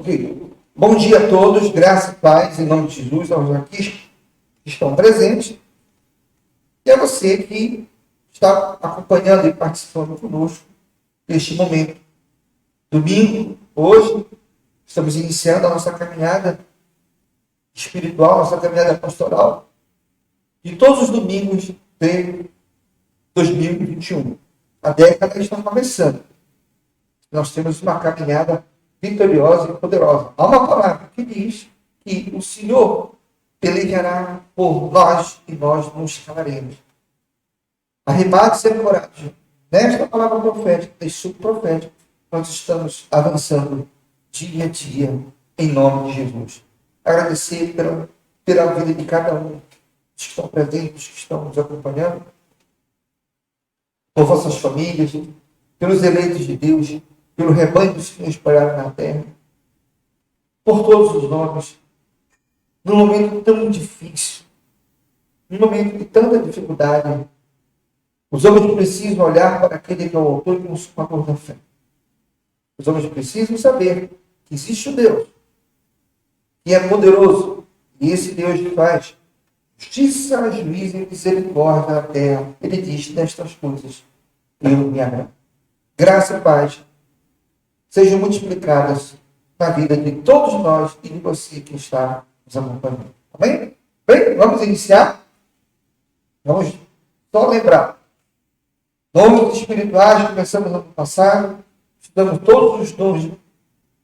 Ok. Bom dia a todos, graça e paz, em nome de Jesus, aos aqui que estão presentes, e a você que está acompanhando e participando conosco neste momento. Domingo, hoje, estamos iniciando a nossa caminhada espiritual, nossa caminhada pastoral, de todos os domingos de 2021. A década está começando. Nós temos uma caminhada vitoriosa e poderosa. Há uma palavra que diz que o Senhor pelejará por nós e nós nos calaremos. Arrimados e ancorados nesta palavra profética, neste subprofético, nós estamos avançando dia a dia em nome de Jesus. Agradecer pela vida de cada um que estão presentes, que estão nos acompanhando, por vossas famílias, pelos eleitos de Deus, pelo rebanho do Senhor espalhado na terra, por todos os nomes, num momento tão difícil, num momento de tanta dificuldade, os homens precisam olhar para aquele que é o autor e consumador da fé. Os homens precisam saber que existe um Deus, que é poderoso, e esse Deus faz justiça, juízo e misericórdia na terra. Ele diz: nestas coisas eu me agrado. Graça e paz sejam multiplicadas na vida de todos nós e de você que está nos acompanhando. Amém? Bem, vamos iniciar. Vamos só lembrar. Dons espirituais, começamos no ano passado, estudamos todos os dons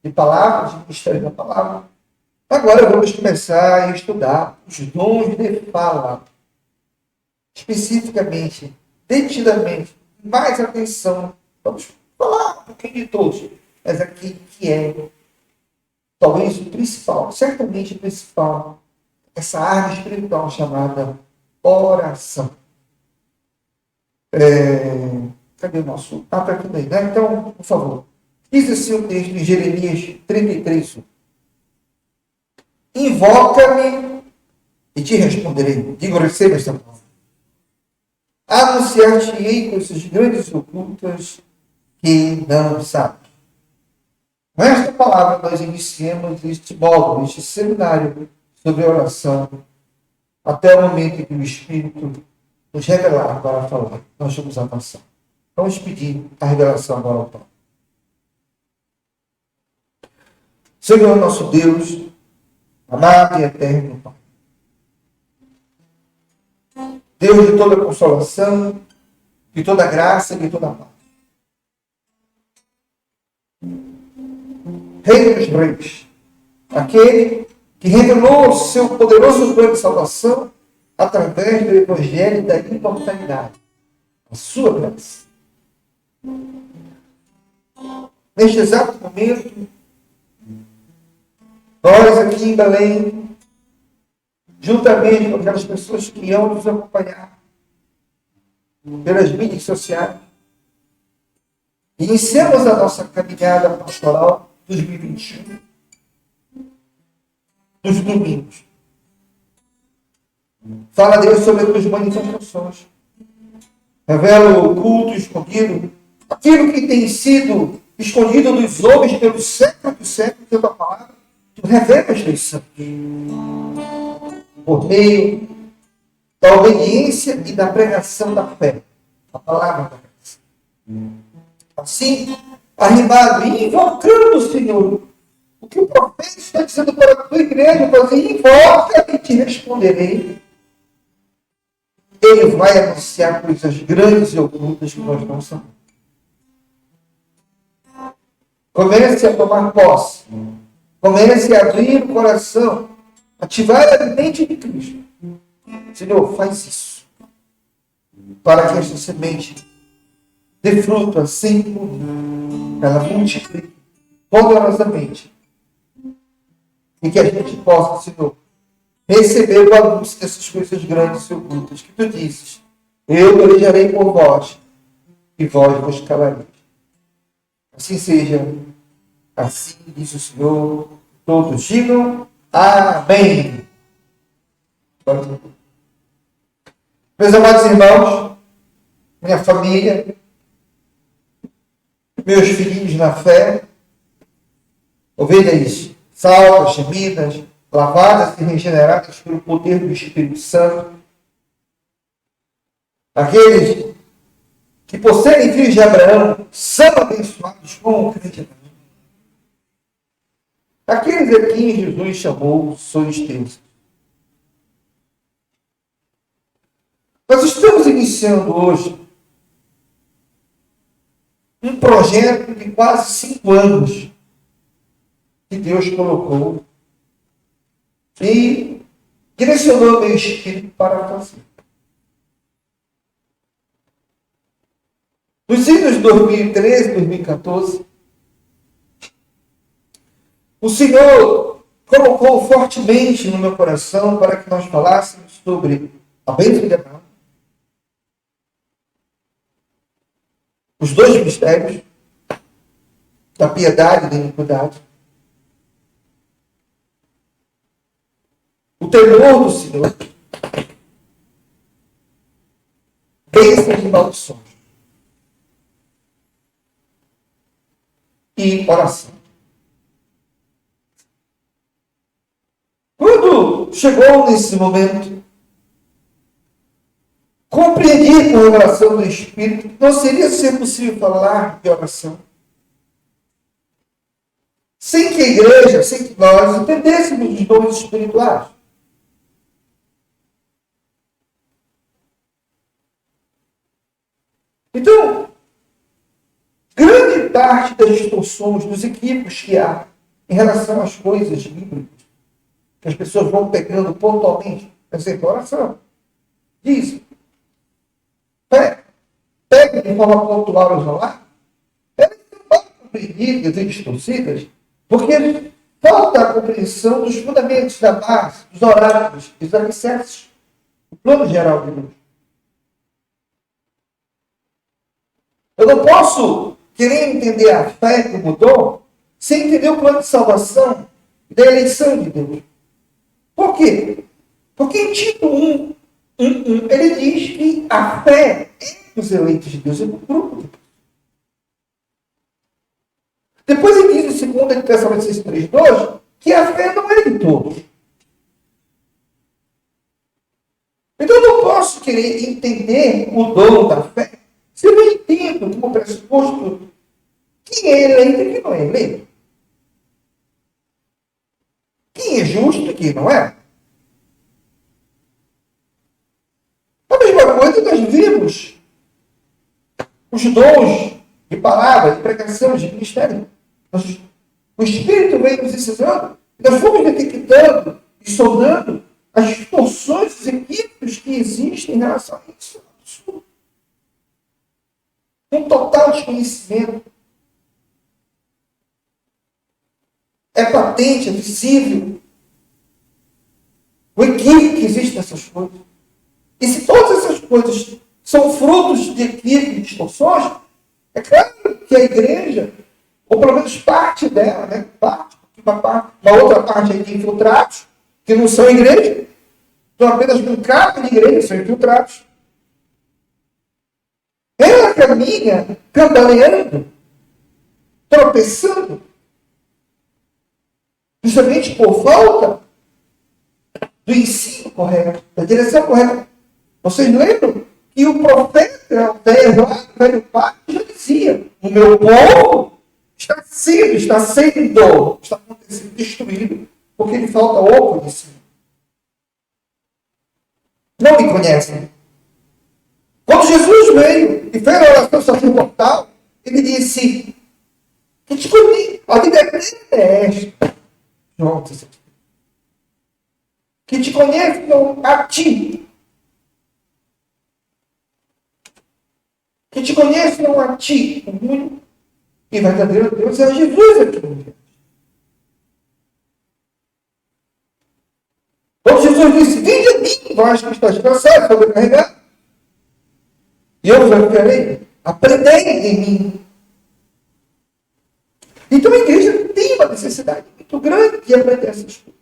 de palavra, de mistério da palavra. Agora vamos começar a estudar os dons de fala. Especificamente, detidamente, mais atenção. Vamos falar um pouquinho de todos. Mas aqui que é talvez o principal, certamente o principal, essa arma espiritual chamada oração. Cadê o nosso? Para tudo aí, né? Então, por favor. Diz assim o texto de Jeremias 33. Invoca-me e te responderei. Digo, receba esta palavra. Anunciar-te-ei coisas grandes e ocultas que não sabes. Com esta palavra nós iniciamos este módulo, este seminário sobre oração, até o momento em que o Espírito nos revelar para falar. Nós vamos avançar. Vamos pedir a revelação agora ao Pai. Senhor nosso Deus, amado e eterno Pai, Deus de toda consolação, de toda graça e de toda paz. Rei dos reis, aquele que revelou o seu poderoso plano de salvação através do Evangelho da imortalidade, a sua graça. Neste exato momento, nós aqui em Belém, juntamente com aquelas pessoas que iam nos acompanhar pelas mídias sociais, iniciamos a nossa caminhada pastoral 2021 dos domingos. Fala, Deus, sobre as tuas manifestações. Revela o oculto escondido, aquilo que tem sido escondido dos homens pelos séculos dos séculos, pela tua palavra. Tu revelas, Deus Santo, por meio da obediência e da pregação da fé, a palavra da graça. Assim, arrimado e invocando o Senhor, o que o profeta está dizendo para a tua igreja, fazer, invoca e te responderei. Ele vai anunciar coisas grandes e ocultas que nós não sabemos. Comece a tomar posse. Comece a abrir o coração. Ativar a mente de Cristo. Senhor, faz isso. Para que esta semente dê fruto assim como ela multiplique poderosamente. E que a gente possa, Senhor, receber o anúncio dessas coisas grandes e ocultas que tu dizes. Eu pelejarei por vós e vós vos calareis. Assim seja. Assim diz o Senhor. Todos digam amém. Meus amados irmãos, minha família, meus filhinhos na fé, ovelhas salvas, gemidas, lavadas e regeneradas pelo poder do Espírito Santo. Aqueles que, por serem filhos de Abraão, são abençoados com o crente. Aqueles a quem Jesus chamou seus teus. Nós estamos iniciando hoje um projeto de quase 5 anos que Deus colocou e direcionou o meu espírito para fazer. Nos anos de 2013, 2014, o Senhor colocou fortemente no meu coração para que nós falássemos sobre a bênção de Abraão, os 2 mistérios da piedade e da iniquidade, o temor do Senhor, bênçãos e maldições e oração. Quando chegou nesse momento, compreendi com a revelação do Espírito que não seria ser possível falar de oração sem que a igreja, sem que nós entendêssemos os dons espirituais. Então, grande parte das distorções, dos equívocos que há em relação às coisas bíblicas, que as pessoas vão pegando pontualmente, por exemplo, oração, diz, pega de forma pontual e isolada, elas são compreendidas e distorcidas, porque falta a compreensão dos fundamentos da base, dos oráculos, dos alicerces, do plano geral de Deus. Eu não posso querer entender a fé como dom sem entender o plano de salvação e da eleição de Deus. Por quê? Porque em Tito 1, ele diz que a fé entre os eleitos de Deus é um grupo. Depois ele diz em 2 Tessalonicenses 3:2 que a fé não é de todos. Então eu não posso querer entender o dom da fé se eu não entendo como pressuposto quem é eleito e quem não é eleito. Quem é justo e quem não é. A mesma coisa nós vimos os dons de palavra, de pregação, de ministério. O Espírito veio nos ensinando, nós fomos detectando e sondando as distorções e equívocos que existem em relação a isso. Um total desconhecimento. É patente, é visível o equívoco que existe nessas coisas. E se todas essas coisas são frutos de equívocos e distorções, é claro que a igreja, ou pelo menos parte dela, né? Uma outra parte aí de infiltrados, que não são igreja, estão apenas com cara de igreja, são infiltrados. Ela caminha cambaleando, tropeçando, justamente por falta do ensino correto, da direção correta. Vocês lembram que o profeta velho pacto já dizia: o meu povo está acontecendo destruído, porque lhe falta o conhecimento. Não me conhecem. Quando Jesus veio e fez a oração sacerdotal, ele disse: que te conheço, a vida é esta. João 17. Que te conheçam a ti. Que te conheçam a ti, o único e verdadeiro Deus, é Jesus aqui. Quando Jesus disse: vinde a mim, vós que estáis cansados, sobrecarregados, e eu vos aliviarei, aprendei em mim. Então a igreja tem uma necessidade muito grande de aprender essas coisas,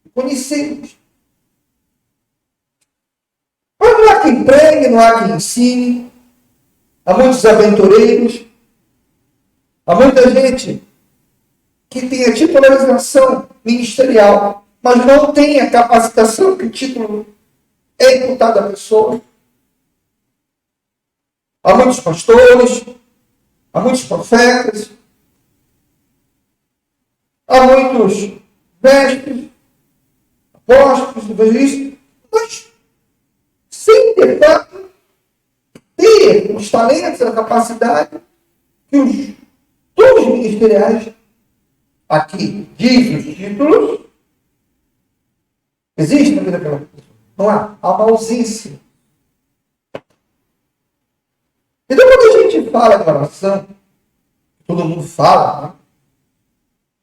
de conhecê-los. Mas não há quem pregue, não há quem ensine. Há muitos aventureiros, há muita gente que tem a titularização ministerial, mas não tem a capacitação que o título é imputado à pessoa. Há muitos pastores, há muitos profetas, há muitos mestres, apóstolos, evangelistas, mas sem, de fato, ter os talentos, a capacidade que os dons ministeriais, aqui diz os títulos, existe na vida pela pessoa. Não há uma ausência. Então, quando a gente fala de oração, todo mundo fala, né?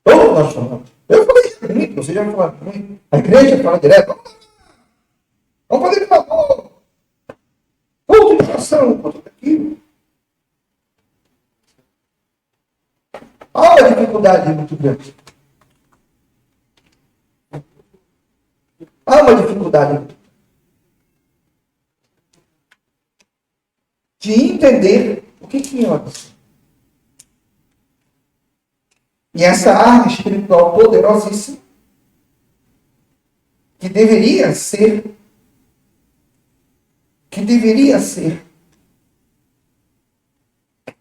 Todos nós falamos. Eu falei muito, você já falou muito. A igreja fala direto. Vamos fazer de favor. Culto de oração, culto daquilo. Há uma dificuldade muito grande. Há uma dificuldade muito grande de entender o que é oração. E essa arma espiritual poderosíssima, que deveria ser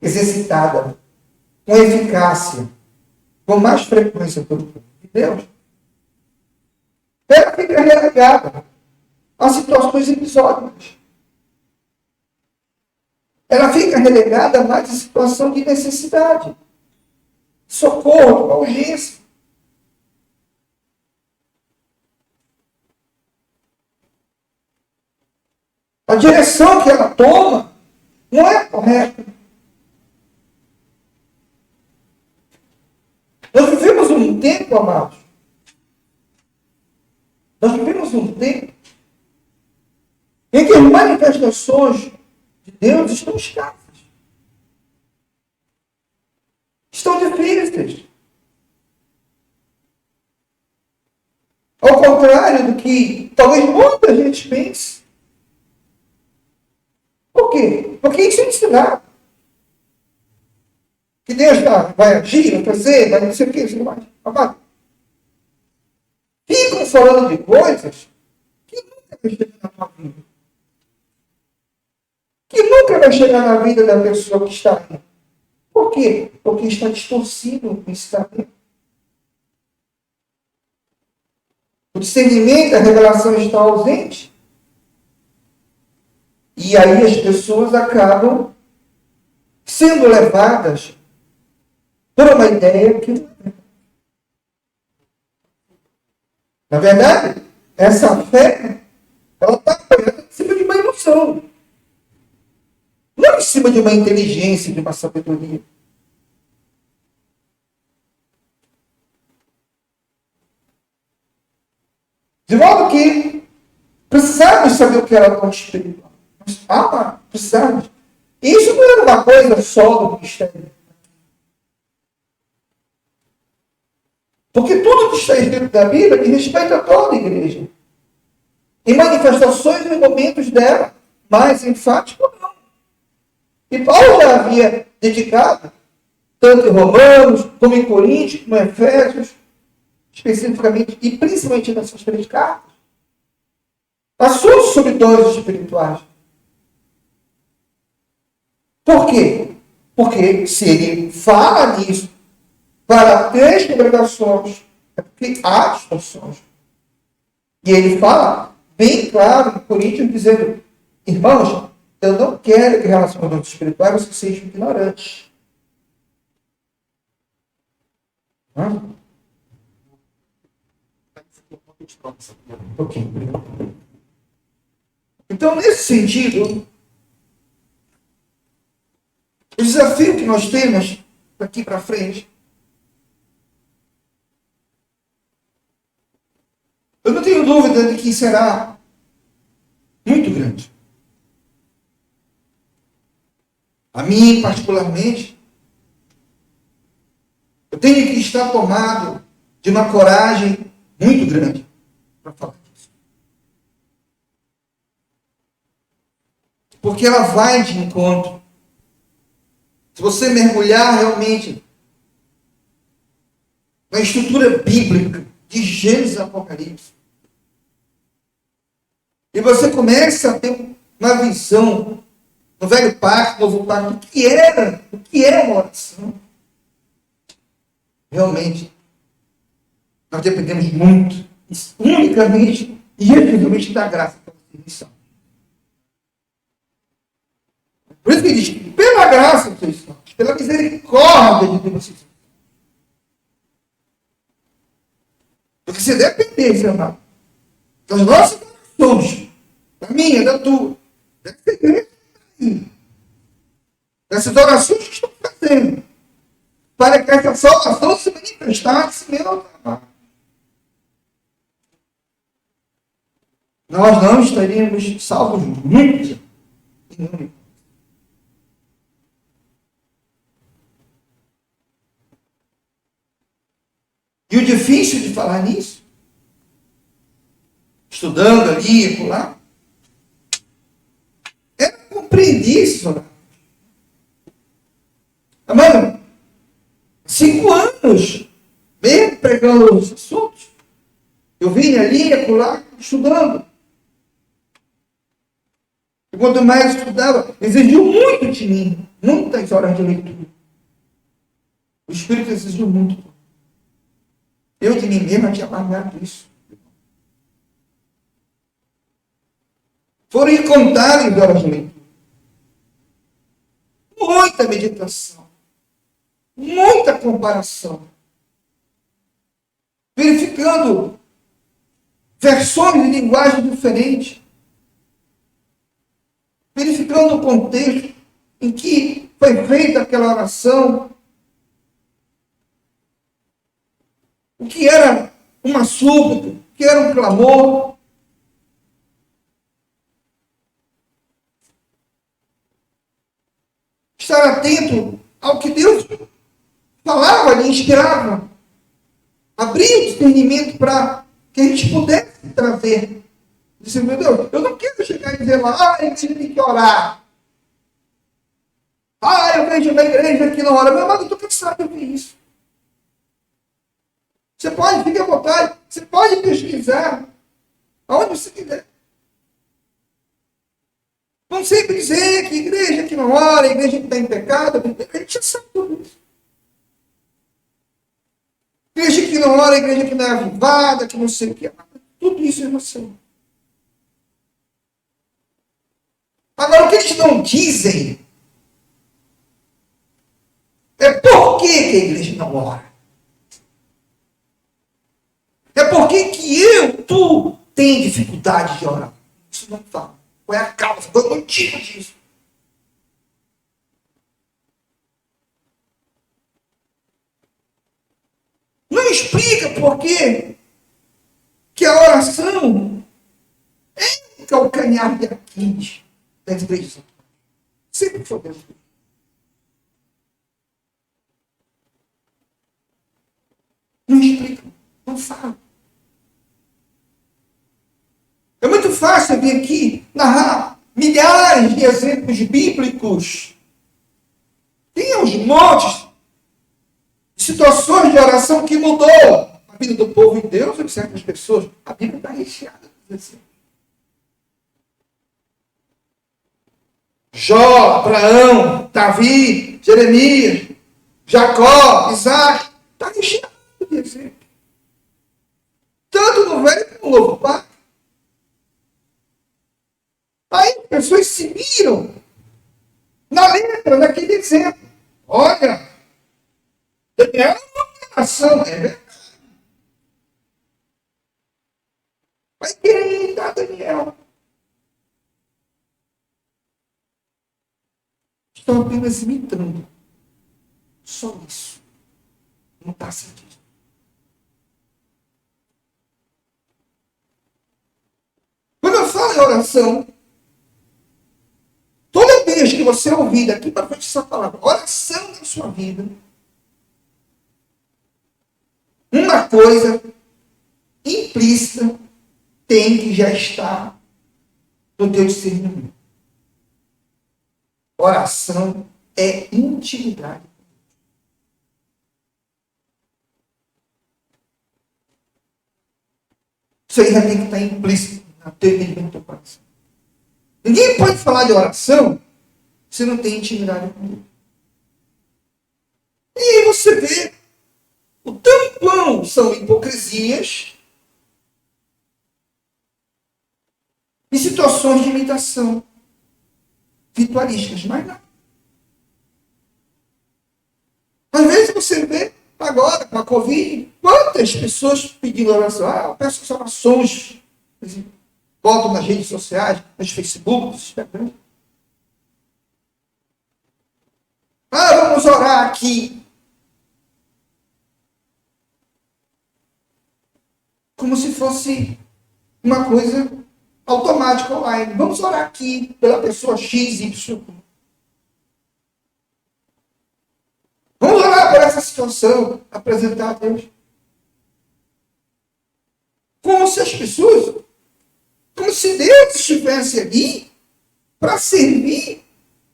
exercitada com eficácia, com mais frequência pelo povo de Deus, ela fica relegada a situações episódicas. Ela fica relegada mais a situação de necessidade, socorro, uma urgência. A direção que ela toma não é correta. Nós vivemos um tempo, amados. Nós vivemos um tempo em que as manifestações de Deus estão escassas. Estão difíceis. Ao contrário do que talvez muita gente pense. Por quê? Porque isso é ensinado. Que Deus vai agir, vai fazer, vai não sei o que, isso não vai. Amado, ficam falando de coisas que nunca vai chegar na tua vida. Que nunca vai chegar na vida da pessoa que está aí. Por quê? Porque está distorcido o pensamento. O discernimento, a revelação está ausente. E aí as pessoas acabam sendo levadas por uma ideia que não é. Na verdade, essa fé, ela está apoiada em cima de uma emoção. Não em cima de uma inteligência, de uma sabedoria. De modo que precisamos saber o que era o espiritual. Precisamos. Isso não era uma coisa só do mistério. Porque tudo que está escrito na Bíblia diz respeito a toda a igreja. Em manifestações e momentos dela, mais enfático não. E Paulo já havia dedicado, tanto em Romanos, como em Coríntios, como em Efésios, especificamente, e principalmente nessas três cartas, assuntos sobre dons espirituais. Por quê? Porque se ele fala nisso para três congregações, é porque há distorções. E ele fala bem claro em Coríntios, dizendo: irmãos, eu não quero que em relação aos dons espirituais vocês sejam ignorantes. Ok. Então, nesse sentido, o desafio que nós temos daqui para frente, eu não tenho dúvida de que será muito grande. A mim, particularmente, eu tenho que estar tomado de uma coragem muito grande para falar disso. Porque ela vai de encontro. Se você mergulhar realmente na estrutura bíblica de Gênesis e Apocalipse. E você começa a ter uma visão no Velho Pacto, no Novo Pacto, o que é uma oração. Realmente, nós dependemos muito, unicamente e exclusivamente da graça da salvação. Por isso que ele diz que pela graça vocês são, pela misericórdia de Deus vocês são. Porque se depender, seu amado, das nossas orações, da minha, da tua, dessa igreja, dessas orações que estão fazendo, para que essa salvação se manifestasse, meu trabalho. Nós não estaríamos salvos nunca. E o difícil de falar nisso, estudando ali e por lá, é compreender isso. Mano, 5 anos, mesmo pregando os assuntos, eu vim ali e por lá, estudando. E quanto mais eu estudava, exigiu muito de mim, muitas horas de leitura. O Espírito exigiu muito. Eu de mim mesmo tinha amargado isso. Foram incontáveis horas de leitura. Muita meditação. Muita comparação. Verificando versões de linguagem diferentes. Verificando o contexto em que foi feita aquela oração. O que era uma súplica, o que era um clamor. Estar atento ao que Deus falava, lhe inspirava. Abrir o discernimento para que a gente pudesse trazer. Disse, meu Deus, eu não quero chegar e dizer lá, a gente tem que orar. Eu vejo na igreja aqui na hora. Meu amado, eu estou cansado de ouvir isso. Você pode, fique à vontade, você pode pesquisar aonde você quiser. Vão sempre dizer que igreja que não ora, igreja que está em pecado, a gente já sabe tudo isso. Igreja que não ora, igreja que não é avivada, que não sei o que. Tudo isso eu não sei. Agora, o que eles não dizem é por que a igreja não ora. É por que tu tem dificuldade de orar. Isso não fala. Qual é a causa? Qual é o motivo disso? Não explica por que a oração é o calcanhar de Aquiles da igreja. Sempre foi Deus. Não explica. Não fala. É muito fácil vir aqui narrar milhares de exemplos bíblicos. Tem aos montes de situações de oração que mudou a vida do povo de Deus ou de certas pessoas. A Bíblia está recheada de exemplos. Jó, Abraão, Davi, Jeremias, Jacó, Isaac. Está recheado de exemplos. Tanto no Velho como no Novo Pacto. Aí as pessoas se miram na letra daquele exemplo. Olha, Daniel é uma oração, é verdade. Vai querer imitar Daniel. Estão apenas imitando. Só isso. Não está sentido. Quando eu falo em oração, toda vez que você ouvir daqui para frente essa palavra, oração na sua vida, uma coisa implícita tem que já estar no teu discernimento. Oração é intimidade. Isso aí já tem que estar implícito no teu entendimento do teu coração. Ninguém pode falar de oração se não tem intimidade com Deus. E aí você vê o tampão são hipocrisias e situações de imitação ritualísticas, mas não. Às vezes você vê, agora, com a Covid, quantas pessoas pedindo oração. Eu peço orações, botam nas redes sociais, nos Facebook, nos Instagram. Vamos orar aqui. Como se fosse uma coisa automática online. Vamos orar aqui pela pessoa X, Y. Vamos orar por essa situação, apresentar a Deus. Como se as pessoas, como se Deus estivesse ali para servir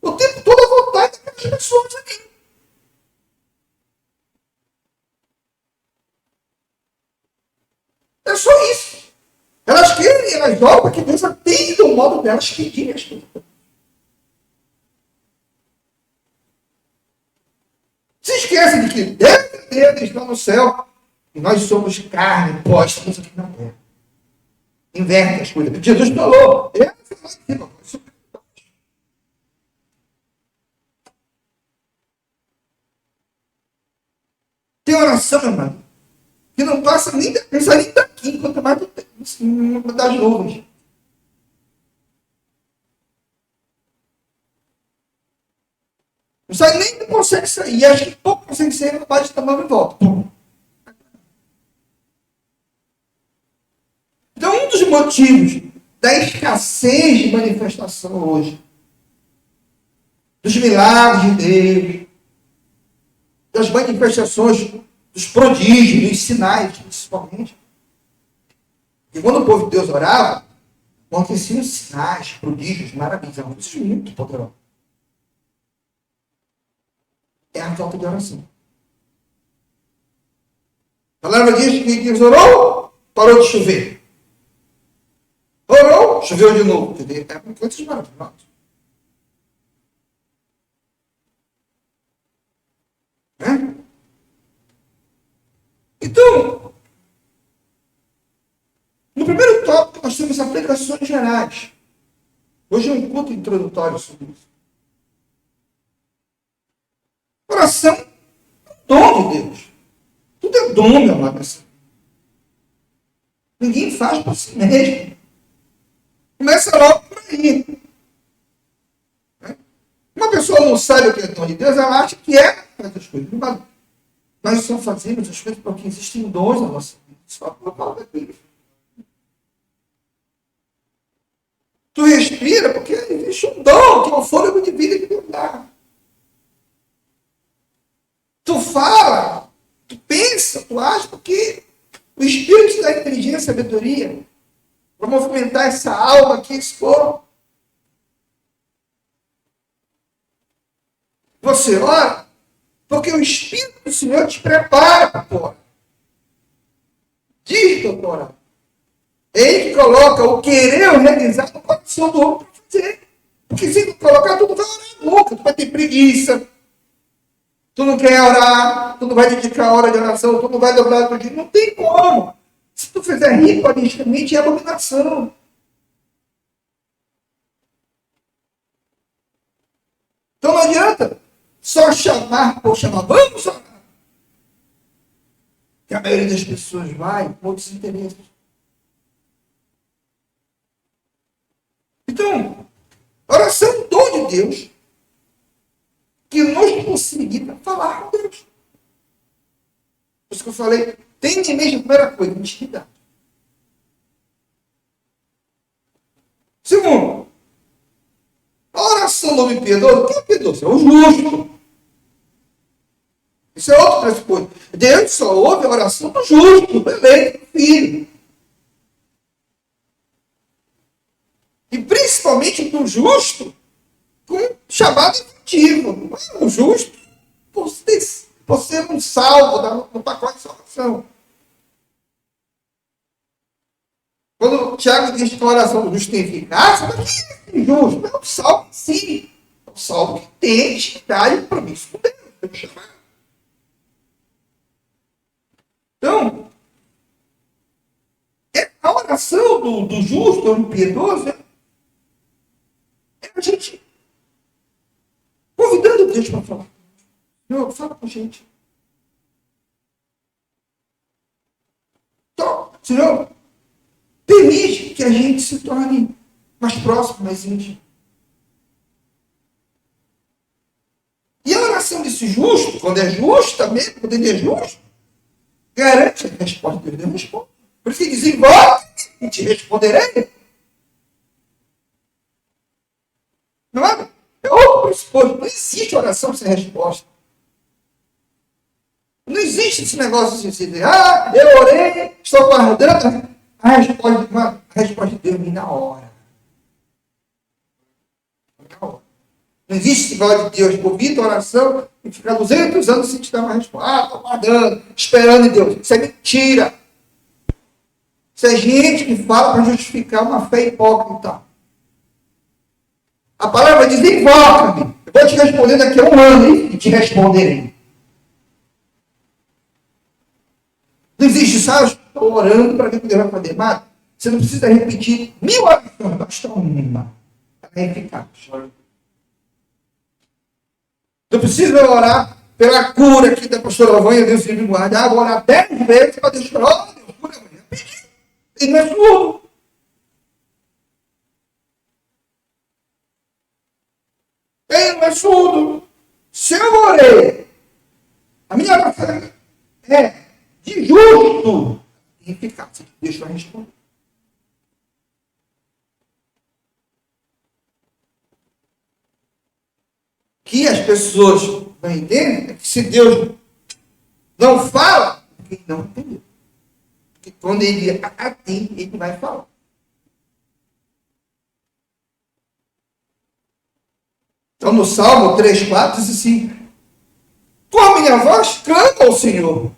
o tempo todo à vontade daquelas pessoas aqui. É só isso. Elas querem, elas oram para que Deus atenda o modo delas pedirem as coisas. Se esquecem de que Deus está no céu e nós somos carne postos aqui na terra. Inverte as coisas. Jesus falou. Tem oração, meu irmão, que não passa nem daqui, quanto mais das nuvens. Não sai nem não consegue sair. Acho que pouco consegue sair, não bate da mão e volta. Então, um dos motivos da escassez de manifestação hoje, dos milagres de Deus, das manifestações, dos prodígios, dos sinais, principalmente. Porque quando o povo de Deus orava, aconteciam sinais, prodígios, maravilhas, eram coisas muito poderosas. É a falta de oração. A palavra diz que Deus orou, parou de chover. Orou, choveu de novo. É coisas maravilhosas. Então, no primeiro tópico, nós temos aplicações gerais. Hoje é um culto introdutório sobre isso. Oração é um dom de Deus. Tudo é dom, meu amado. Ninguém faz por si mesmo. Começa logo por aí. Uma pessoa não sabe o que é dom de Deus, ela acha que é fazer as coisas. Nós só fazemos as coisas porque existem dons na nossa vida. Só por causa daquilo. Tu respira porque existe um dom, que é o fôlego de vida que Deus dá. Tu fala, tu pensa, tu acha, porque o Espírito te dá inteligência e sabedoria para movimentar essa alma aqui, esse corpo. Você ora porque o Espírito do Senhor te prepara para orar. Diz, doutora. Ele que coloca o querer ou realizar no coração do homem para fazer. Porque se tu colocar, tu não vai orar nunca, tu vai ter preguiça. Tu não quer orar, tu não vai dedicar a hora de oração, tu não vai dobrar o teu dia. Não tem como. Se tu fizer ritualisticamente, é abominação. Então não adianta só chamar por chamar. Vamos orar. Que a maioria das pessoas vai com outros interesses. Então, oração é um dom de Deus que nos possibilita falar com Deus. Por isso que eu falei, tem em mente a primeira coisa, intimidade. Segundo, a oração não me perdoa. Quem perdoa? É o justo. Isso é outro pressuposto. Deus só ouve a oração do justo, do eleito, do filho. E principalmente do justo, com chamado efetivo. O justo, por ser um salvo no pacote de salvação. Quando o Tiago diz que a oração do justo tem eficácia, mas que é justo? É o salvo em si. É o salvo que tem intimidade para mim. Isso Deus chamar. Então, a oração do justo ou do piedoso é a gente convidando Deus para falar. Senhor, fala com a gente. Então, Senhor, permite que a gente se torne mais próximo, mais íntimo. E a oração desse justo, quando é justa mesmo, quando ele é justo, garante a resposta de Deus. Deus responde. Por isso que diz, invoque e te responderei. Não é? É outro pressuposto. Não existe oração sem resposta. Não existe esse negócio de dizer, eu orei, estou guardando. A resposta de Deus vem na hora. Não existe esse negócio de Deus ouvir a oração e ficar 200 anos sem te dar uma resposta. Estou guardando, esperando em Deus. Isso é mentira. Isso é gente que fala para justificar uma fé hipócrita. A palavra diz, invoca-me. Eu vou te responder daqui a um ano e te responderei. Não existe, sabe? Estou orando para ver o que Deus vai fazer. Mas você não precisa repetir 1000 orações. Basta uma. Ela é eficaz. Não precisa orar pela cura aqui da pastora Vanha, Deus me guarde. Vou orar 10 vezes para Deus falar, Deus, cura amanhã. Ele não é surdo. Ele não é surdo. Se eu orei, a minha oração é de justo e eficaz. Deixa eu responder. Que as pessoas não entendem é que se Deus não fala, ele não entendeu. Porque quando ele atende, ele vai falar. Então, no Salmo 3,4 diz assim, com a minha voz clama ao Senhor,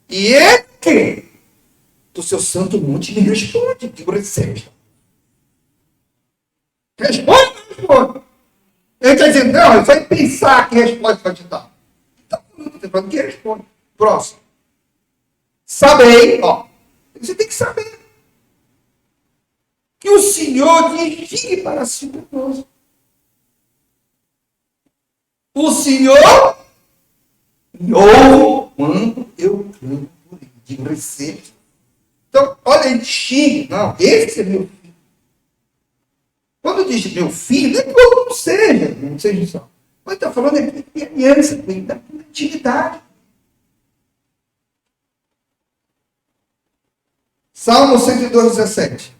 e ele, do seu santo monte, me responde. Digo, recebe. Responde. Ele está dizendo, não, ele vai pensar que resposta vai te dar. Então, não está falando que responde. Próximo. Sabei, você tem que saber que o Senhor diz para si o piedoso. O Senhor me ouve quando eu clamo por ele. Digo, recebe. Então, olha, ele xinga. Não, esse é meu filho. Quando diz meu filho, não é que eu não seja só. Mas está falando aqui de aliança, da intimidade. Salmo 102,17.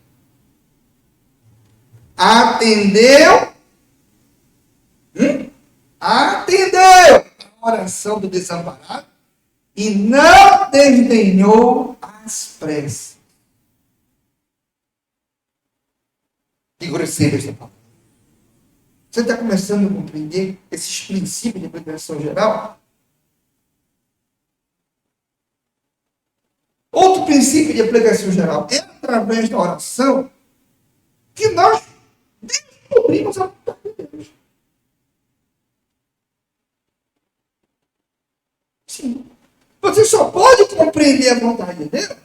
Atendeu a oração do desamparado e não desdenhou as preces. Digo, receba esta palavra. Você está começando a compreender esses princípios de aplicação geral? Outro princípio de aplicação geral é através da oração que nós descobrimos a vontade de Deus. Sim. Você só pode compreender a vontade de Deus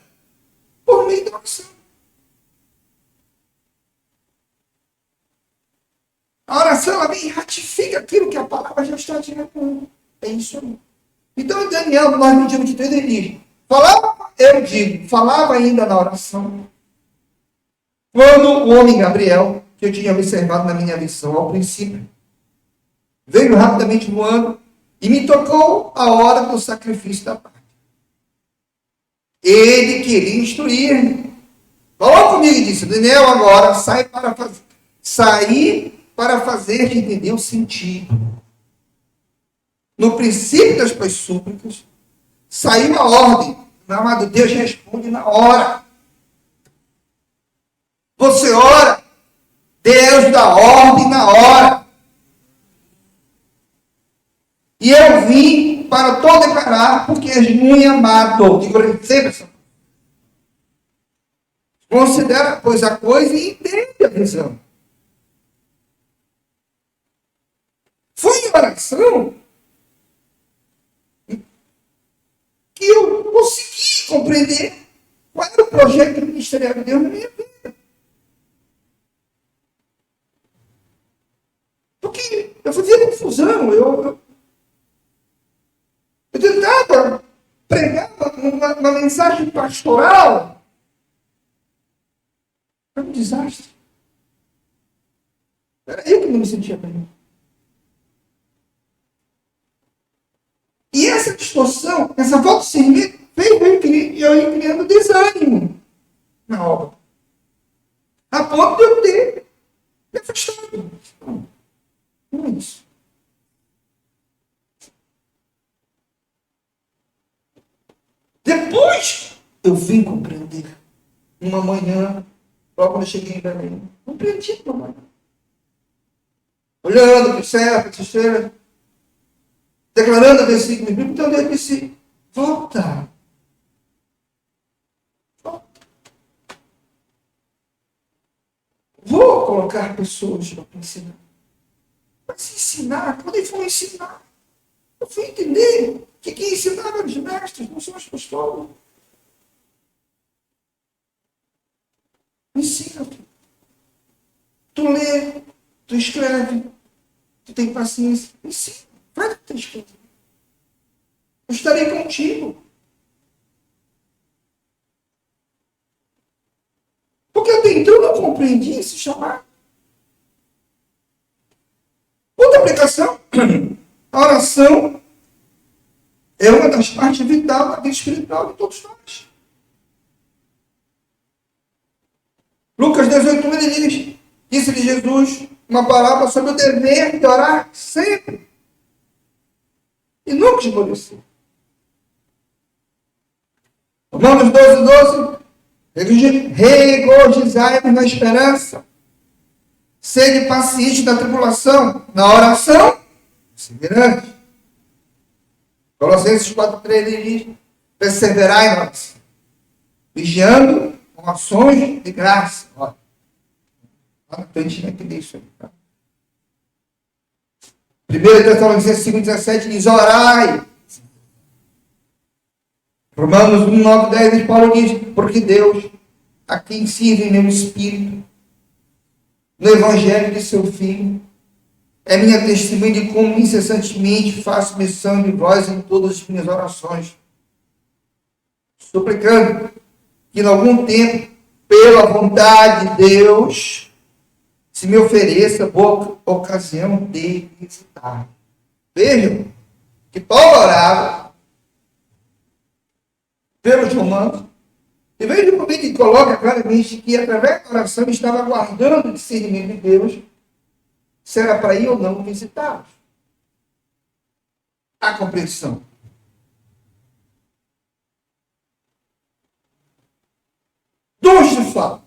por meio da oração. A oração, ela vem e ratifica aquilo que a palavra já está dizendo. É isso aí. Então, em Daniel, nós medimos de Deus, ele diz, falava ainda na oração, quando o homem Gabriel, que eu tinha observado na minha visão ao princípio, veio rapidamente voando e me tocou a hora do sacrifício da parte. Ele queria instruir-me. Falou comigo e disse, Daniel, agora sair para fazer-te entender o sentido. No princípio das tuas súplicas, saiu a ordem. Meu amado Deus responde na hora. Você ora, Deus dá ordem na hora. E eu vim para todo declarar, porque és muito amado. Digo, receba essa. Considera, pois, a coisa e entende a visão. Foi em oração que eu consegui compreender qual era o projeto ministerial de Deus na minha vida. Porque eu fazia confusão, eu tentava pregar uma mensagem pastoral. Era um desastre. Era eu que não me sentia bem. E essa distorção, essa falta de discernimento, veio eu ir criando desânimo na obra. A ponto de eu ter me afastado. Não é isso. Depois eu vim compreender. Uma manhã, logo quando eu cheguei em Belém, compreendi uma manhã. Olhando para o céu, para a estrela, declarando o versículo bíblico, então Deus disse: volta. Volta. Vou colocar pessoas para ensinar. Mas ensinar, quando ele for ensinar, eu fui entender que quem ensinava os mestres não são os pastores. Ensina. Tu lê, tu escreve, tu tem paciência. Ensina. Vai o que tem escrito. Eu estarei contigo. Porque até então eu não compreendi esse chamado. Outra aplicação, a oração é uma das partes vitais da vida espiritual de todos nós. Lucas 18, ele diz, disse-lhe Jesus uma parábola sobre o dever de orar sempre e nunca esmorecer. Romanos 12, regozijai-vos na esperança, sede paciente na tribulação, na oração, perseverante. Colossenses 4,3 ele diz, perseverai na oração, vigiando com ações de graça. Olha, lá na frente vai entender isso aí. Tá? 1 Tessalonicenses 5,17 diz, orai. Romanos 1, 9, 10, Paulo diz, porque Deus, a quem sirve meu espírito, no evangelho de seu Filho, é minha testemunha de como incessantemente faço menção de vós em todas as minhas orações, suplicando que, em algum tempo, pela vontade de Deus, se me ofereça boa ocasião de visitar. Vejam que Paulo orava pelos romanos, e vejam como ele coloca claramente que, através da oração, estava aguardando o discernimento de Deus, se era para ir ou não visitá-los. A compreensão. Dons de fala.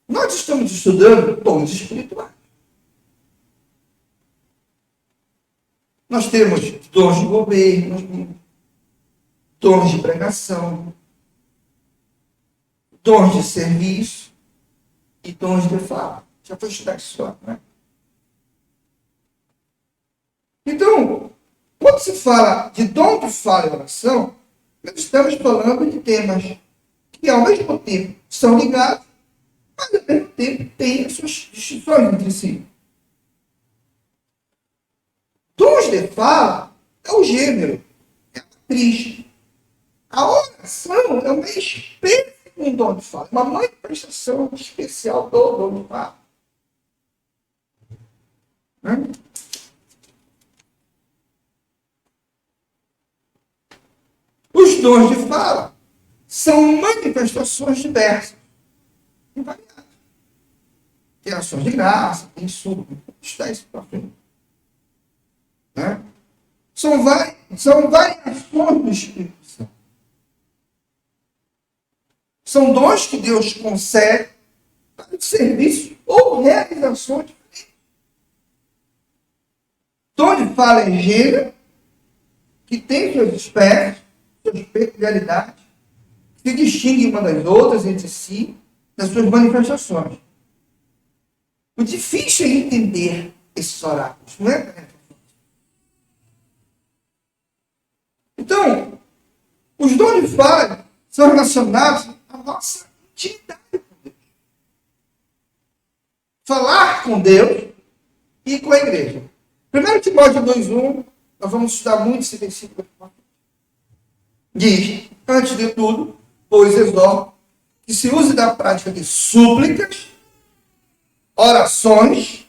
Nós estamos estudando dons espirituais. Nós temos dons de governo, dons de pregação, dons de serviço e dons de fala. Já foi estudar isso lá, né? Então, quando se fala de dom de fala e oração, nós estamos falando de temas que, ao mesmo tempo, são ligados, mas, ao mesmo tempo, têm as suas distinções entre si. Dons de fala é o gênero, é a matriz. A oração é uma espécie de um dom de fala, uma manifestação especial do dom de fala. Os dons de fala são manifestações diversas e variadas. Tem ações de graça, tem súplica, está isso para frente. Né? São variações do Espírito Santo. São dons que Deus concede para o serviço ou realizações diferentes. Dom de fala é gênero, que tem suas espécies, suas peculiaridades, que se distinguem uma das outras entre si, nas suas manifestações. O difícil é entender esses oráculos, não é? Então, os dons de fala são relacionados à nossa intimidade com Deus. Falar com Deus e com a igreja. 1 Timóteo 2,1, nós vamos estudar muito esse versículo. Diz, antes de tudo, pois exorto, que se use da prática de súplicas, orações,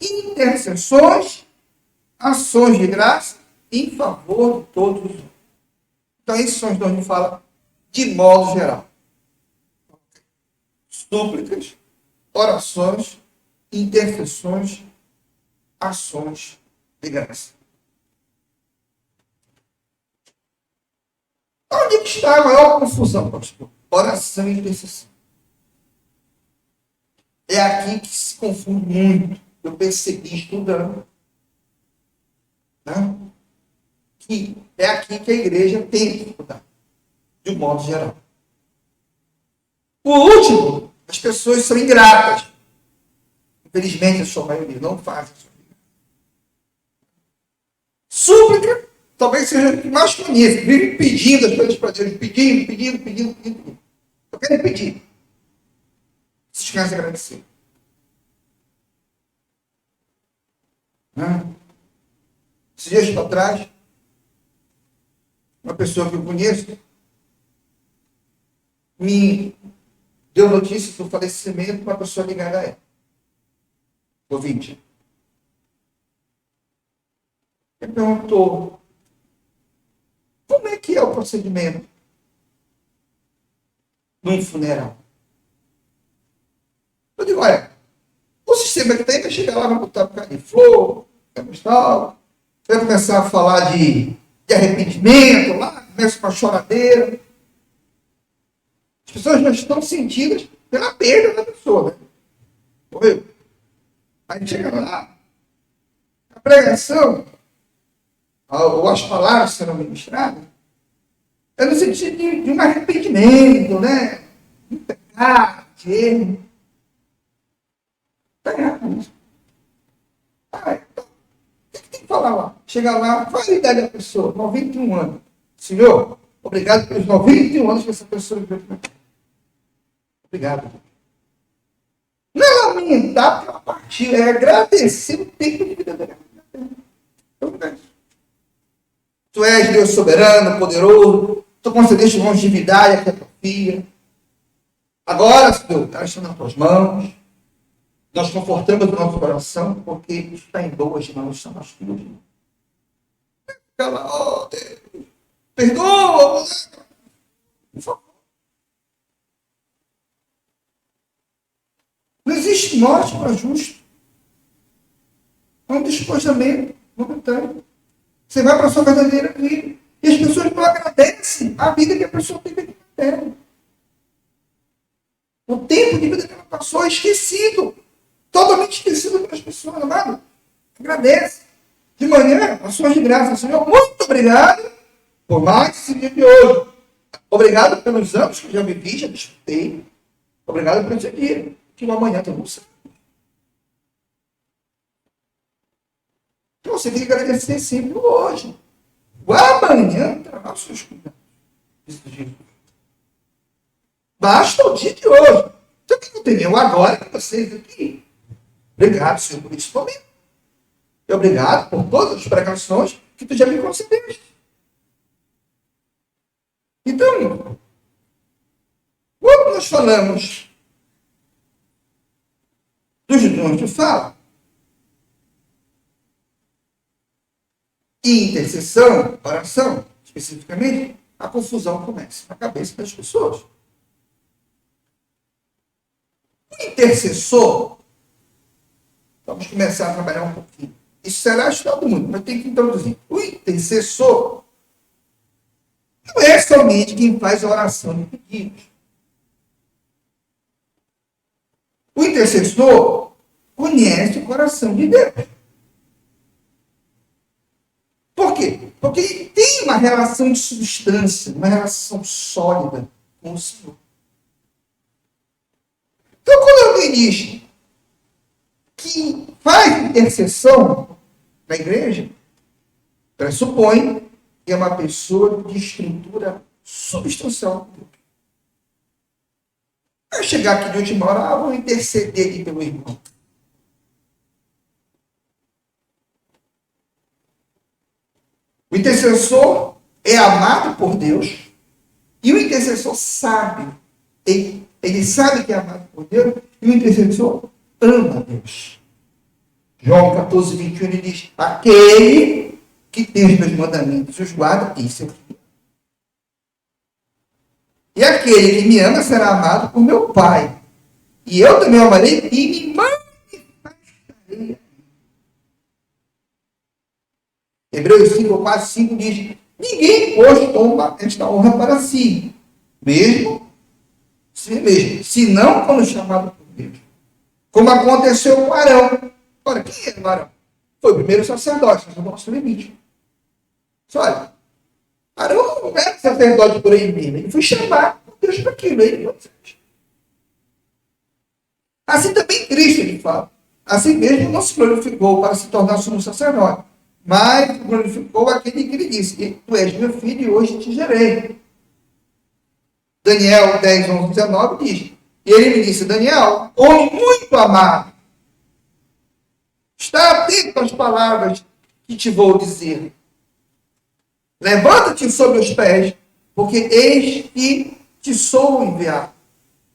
intercessões, ações de graça em favor de todos os homens. Então, esses são os dons de fala de modo geral. Súplicas, orações, intercessões, ações de graça. Onde está a maior confusão, pastor? Oração e intercessão. É aqui que se confunde muito. Eu percebi estudando. Né? Que é aqui que a igreja tem dificuldade, de um modo geral. Por último, as pessoas são ingratas. Infelizmente, a sua maioria não faz isso. Súplica, talvez seja o que mais conhece. Vive pedindo as coisas para Deus. Pedindo. Eu quero pedir. Se esquece de agradecer. Esses dias para trás, uma pessoa que eu conheço me deu notícia do falecimento de uma pessoa ligada a ela. Covid. Ele perguntou, como é que é o procedimento num funeral? Eu digo, olha, o sistema que tem vai chegar lá, vai botar um bocado de flor, vai começar a falar de arrependimento, lá começa com a choradeira. As pessoas já estão sentidas pela perda da pessoa, né? Morreu. Aí chega lá, a pregação, ou as palavras serão ministradas, é no sentido de um arrependimento, né? De pecado, de erro. Está errado isso. Então, o que tem que falar lá? Chega lá, qual é a idade da pessoa? 91 anos. Senhor, obrigado pelos 91 anos que essa pessoa viveu. Obrigado. Não é lamentar porque ela partiu, é agradecer o tempo de vida dela. Tu és Deus soberano, poderoso, tu concedeste longevidade à tua filha. Agora, Senhor, ela está nas tuas mãos. Nós confortamos o nosso coração, porque está em boas mãos, são as tuas mãos. Oh, Deus, perdoa, por favor. Não existe morte para justo. É um despojamento momentâneo. Você vai para a sua verdadeira vida. E as pessoas não agradecem a vida que a pessoa teve aqui na terra. O tempo de vida que ela passou é esquecido. Totalmente esquecido pelas pessoas, amado. Agradece. De manhã, ações de graça. Senhor, muito obrigado por mais esse dia de hoje. Obrigado pelos anos que eu já vivi, já desfrutei. Obrigado por esse dia. Que o amanhã tem você. Então você tem que agradecer sempre hoje. O amanhã terá os seus cuidados. Basta o dia de hoje. Então o que eu tenho agora com vocês aqui? Obrigado, Senhor, por esse momento. E obrigado por todas as pregações que tu já me concedeste. Então, quando nós falamos dos dons de fala e intercessão, oração, especificamente, a confusão começa na cabeça das pessoas. O intercessor, vamos começar a trabalhar um pouquinho. Isso será estudado muito, mas tem que introduzir. O intercessor não é somente quem faz a oração de pedidos. O intercessor conhece o coração de Deus. Por quê? Porque ele tem uma relação de substância, uma relação sólida com o Senhor. Então, quando alguém diz que faz intercessão na igreja, pressupõe que é uma pessoa de estrutura substancial. Vai chegar aqui de última hora, vou interceder aqui pelo irmão. O intercessor é amado por Deus e o intercessor sabe. Ele sabe que é amado por Deus e o intercessor ama Deus. João 14, 21, ele diz: aquele que tem os meus mandamentos e os guarda, isso é filho. E aquele que me ama será amado por meu Pai. E eu também o amarei e me manifestarei. Hebreus 5, 4, 5 diz: ninguém, pois, toma esta honra para si, mesmo, senão quando chamado por Deus. Como aconteceu com Arão. Ora, quem era o Arão? Foi o primeiro sacerdote, no nosso limite. Só olha, Arão não era sacerdote por aí mesmo, ele foi chamado por Deus para aquilo. Assim também Cristo, ele fala. Assim mesmo não se glorificou para se tornar sumo sacerdote, mas glorificou aquele que lhe disse: tu és meu filho e hoje te gerei. Daniel 10, 11, 19 diz: e ele me disse: Daniel, homem muito amado, está atento às palavras que te vou dizer. Levanta-te sobre os pés, porque eis que te sou enviado.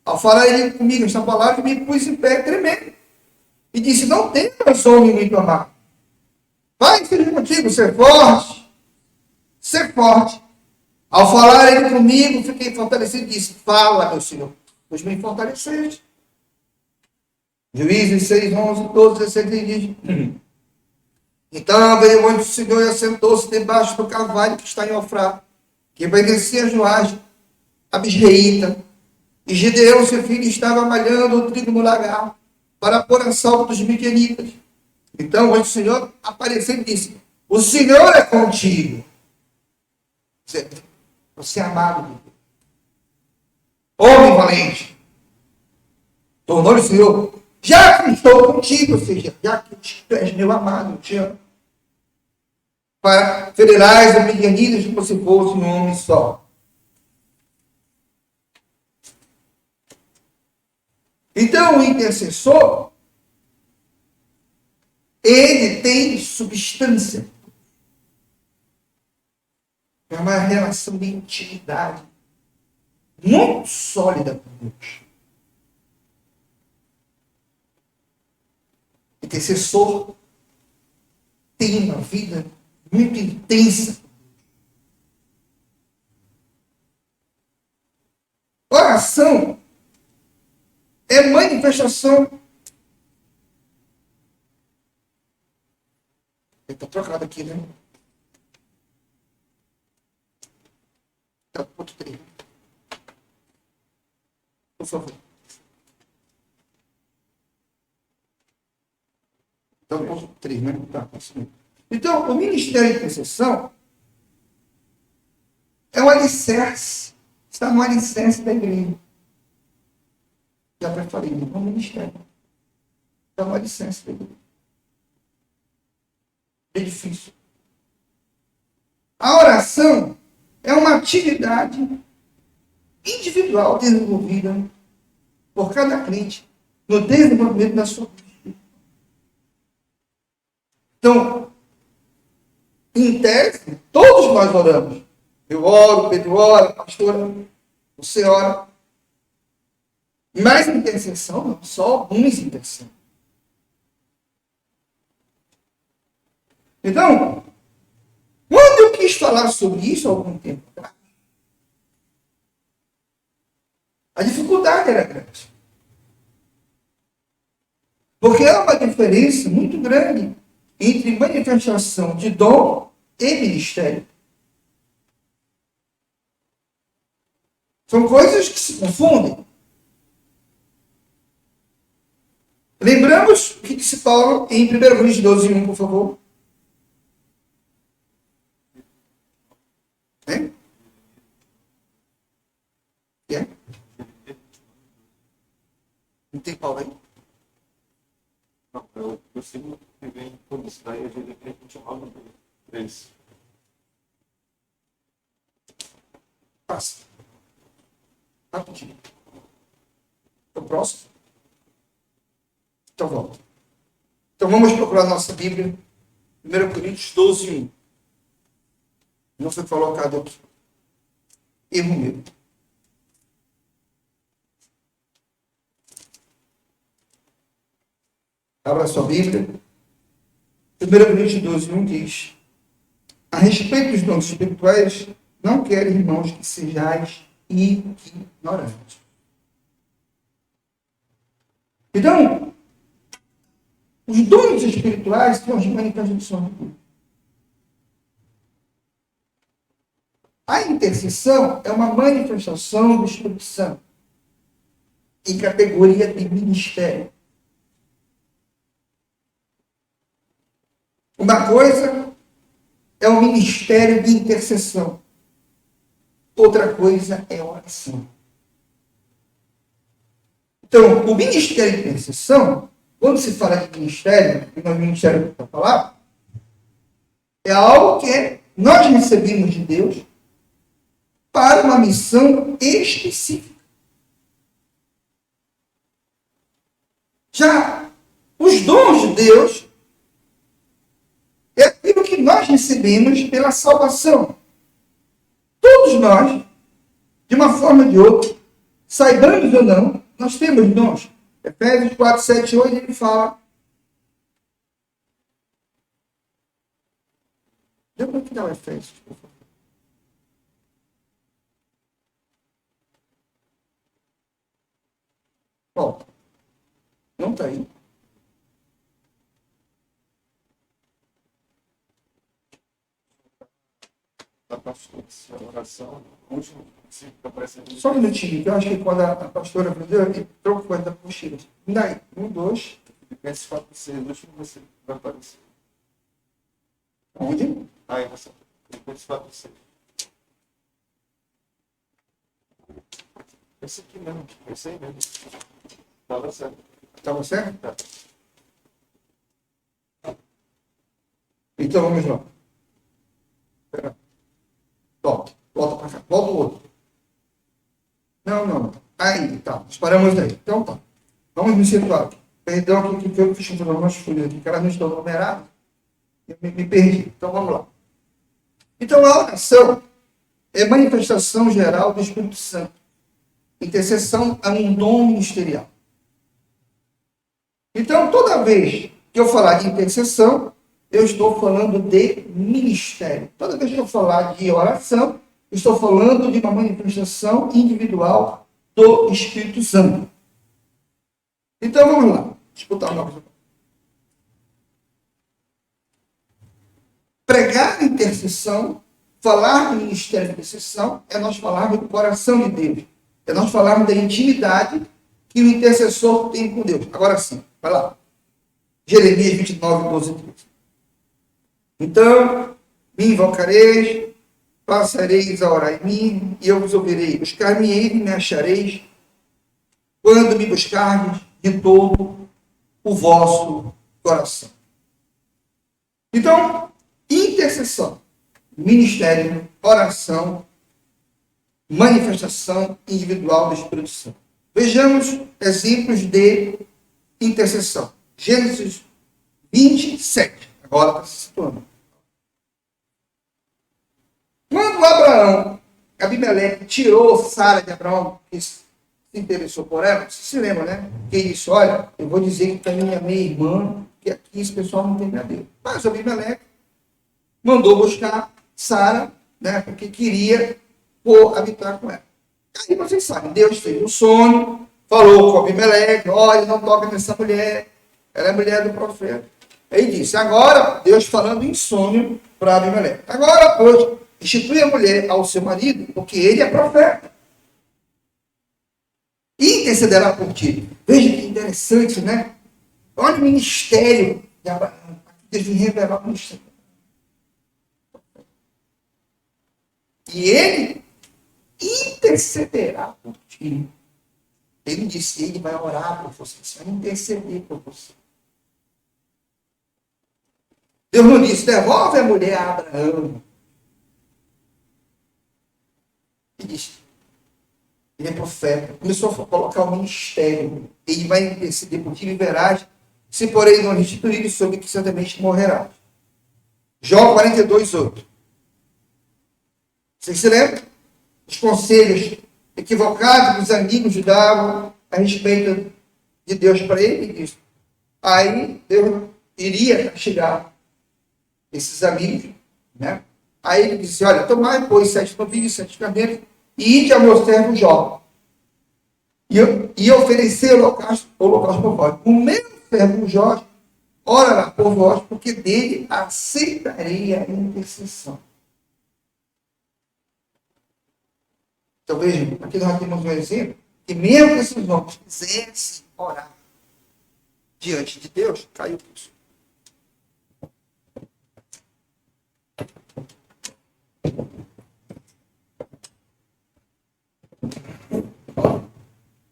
Ao falar ele comigo esta palavra, me pus em pé tremendo. E disse: não temas, homem muito amado. Vai, seja contigo, ser forte. Ser forte. Ao falar ele comigo, fiquei fortalecido e disse: fala, meu Senhor, pois me fortaleceste. Juízes 6, 11, 12, 16 diz: então veio onde o Senhor e assentou-se debaixo do carvalho que está em Ofrá, que obedecia a Joás, a Bisreíta. E Gideão, seu filho, estava malhando o trigo no lagar para pôr a salvo dos midianitas. Então o Senhor apareceu e disse: o Senhor é contigo. Você é amado de Deus. Homem valente. Tornou-lhe o Senhor: já que estou contigo, ou seja, já que tu és meu amado, eu te amo, para ferirás os midianitas como se fosse um homem só. Então, o intercessor, ele tem substância. É uma relação de intimidade muito sólida com Deus. O intercessor tem uma vida muito intensa. Oração é manifestação. Está trocado aqui, né? Tá, ponto 3. Por favor. Então, ponto 3, né? Tá, então, o ministério de intercessão é um alicerce. Está no alicerce da igreja. Já preparei, é um ministério. Está no alicerce da igreja. É difícil. A oração é uma atividade individual desenvolvida por cada crente no desenvolvimento da sua vida. Então, em tese, todos nós oramos. Eu oro, Pedro ora, pastora, você ora. Mas intercessão, não, só alguns intercessão. Então, quando eu quis falar sobre isso há algum tempo atrás, a dificuldade era grande. Porque há uma diferença muito grande entre manifestação de dom e ministério. São coisas que se confundem. Lembramos o que disse Paulo em 1 Coríntios 12, 1, por favor. Hein? É? Não tem Paulo aí? Não, eu sigo que vem publicidade e a gente tem que continuar no 3. Passa. Rapidinho. O próximo? Então vamos. Então vamos procurar nossa Bíblia. 1 Coríntios 12, 1. Não foi colocado aqui. Erro meu. Abra sua Bíblia. 1 Coríntios 12, 1 diz: a respeito dos dons espirituais, não quero, irmãos, que sejais ignorantes. Então, os dons espirituais são as manifestações de Deus. A intercessão é uma manifestação do Espírito Santo em categoria de ministério. Uma coisa é o ministério de intercessão. Outra coisa é oração. Então, o ministério de intercessão, quando se fala de ministério, no ministério da palavra, é algo que nós recebemos de Deus para uma missão específica. Já os dons de Deus é aquilo que nós recebemos pela salvação. Todos nós, de uma forma ou de outra, saibamos ou não, nós temos dons. Efésios 4, 7, 8, ele fala. Deu para tirar o Efésios, por favor. Volta. Não está aí. Da pastora, oração, último está aparecendo. Só um minutinho, que eu acho que quando a pastora vendeu, ele trocou a da mochila. Daí, 1, 2. Esse fato de ser último, você vai aparecer. Onde? Aí você. Esse fato de ser. Esse aqui mesmo, esse aí mesmo. Estava certo. Estava certo? Tá. Então vamos lá. Espera. Volta para cá. Volta o outro. Não. Aí, tá. Nós paramos aí. Então tá. Vamos me situar aqui. Perdão aqui que eu fiz com umas folhas aqui, que elas não estão numeradas. Eu me perdi. Então vamos lá. Então a oração é manifestação geral do Espírito Santo. Intercessão é um dom ministerial. Então, toda vez que eu falar de intercessão, eu estou falando de ministério. Toda vez que eu falar de oração, eu estou falando de uma manifestação individual do Espírito Santo. Então, vamos lá. Escutar uma coisa. Pregar a intercessão, falar do ministério de intercessão, é nós falarmos do coração de Deus. É nós falarmos da intimidade que o intercessor tem com Deus. Agora sim, vai lá. Jeremias 29, 12 e 13. Então, me invocareis, passareis a orar em mim, e eu vos ouvirei. Buscar-me-eis e me achareis, quando me buscardes de todo o vosso coração. Então, intercessão, ministério, oração, manifestação individual do Espírito Santo. Vejamos exemplos de intercessão. Gênesis 27. Agora está se situando. Quando Abraão, Abimeleque, tirou Sara de Abraão, que se interessou por ela, você se lembra, né? Que ele disse, olha, eu vou dizer que também é minha irmã, que aqui esse pessoal não tem Deus. Mas Abimeleque mandou buscar Sara, né? Porque queria habitar com ela. Aí vocês sabem, Deus fez um sonho, falou com Abimeleque, olha, não toca nessa mulher, ela é mulher do profeta. Aí disse, agora, Deus falando em sonho para Abimeleque. Agora, pois, institui a mulher ao seu marido, porque ele é profeta. E intercederá por ti. Veja que interessante, né? Olha o ministério de Abraão. Deus me revelar o ministério. E ele intercederá por ti. Ele disse, ele vai orar por você, vai interceder por você. Deus não disse, devolve a mulher a Abraão. Ele disse, ele é profeta, começou a colocar o ministério. Ele vai interceder por ti, viverás, se porém não restituir sobre que certamente morrerás. Jó 42, 8. Vocês se lembram? Os conselhos equivocados que os amigos davam a respeito de Deus para ele. Isso. Aí Deus iria castigar esses amigos, né? Aí ele disse, olha, tomai, pois, 7 novilhos, 7 carneiros, e ide ao meu servo Jó. E oferecer holocausto por vós. O meu servo Jó orará por vós, porque dele aceitarei a intercessão. Então vejam, aqui nós temos um exemplo que mesmo que esses homens quisessem orar diante de Deus, caiu isso.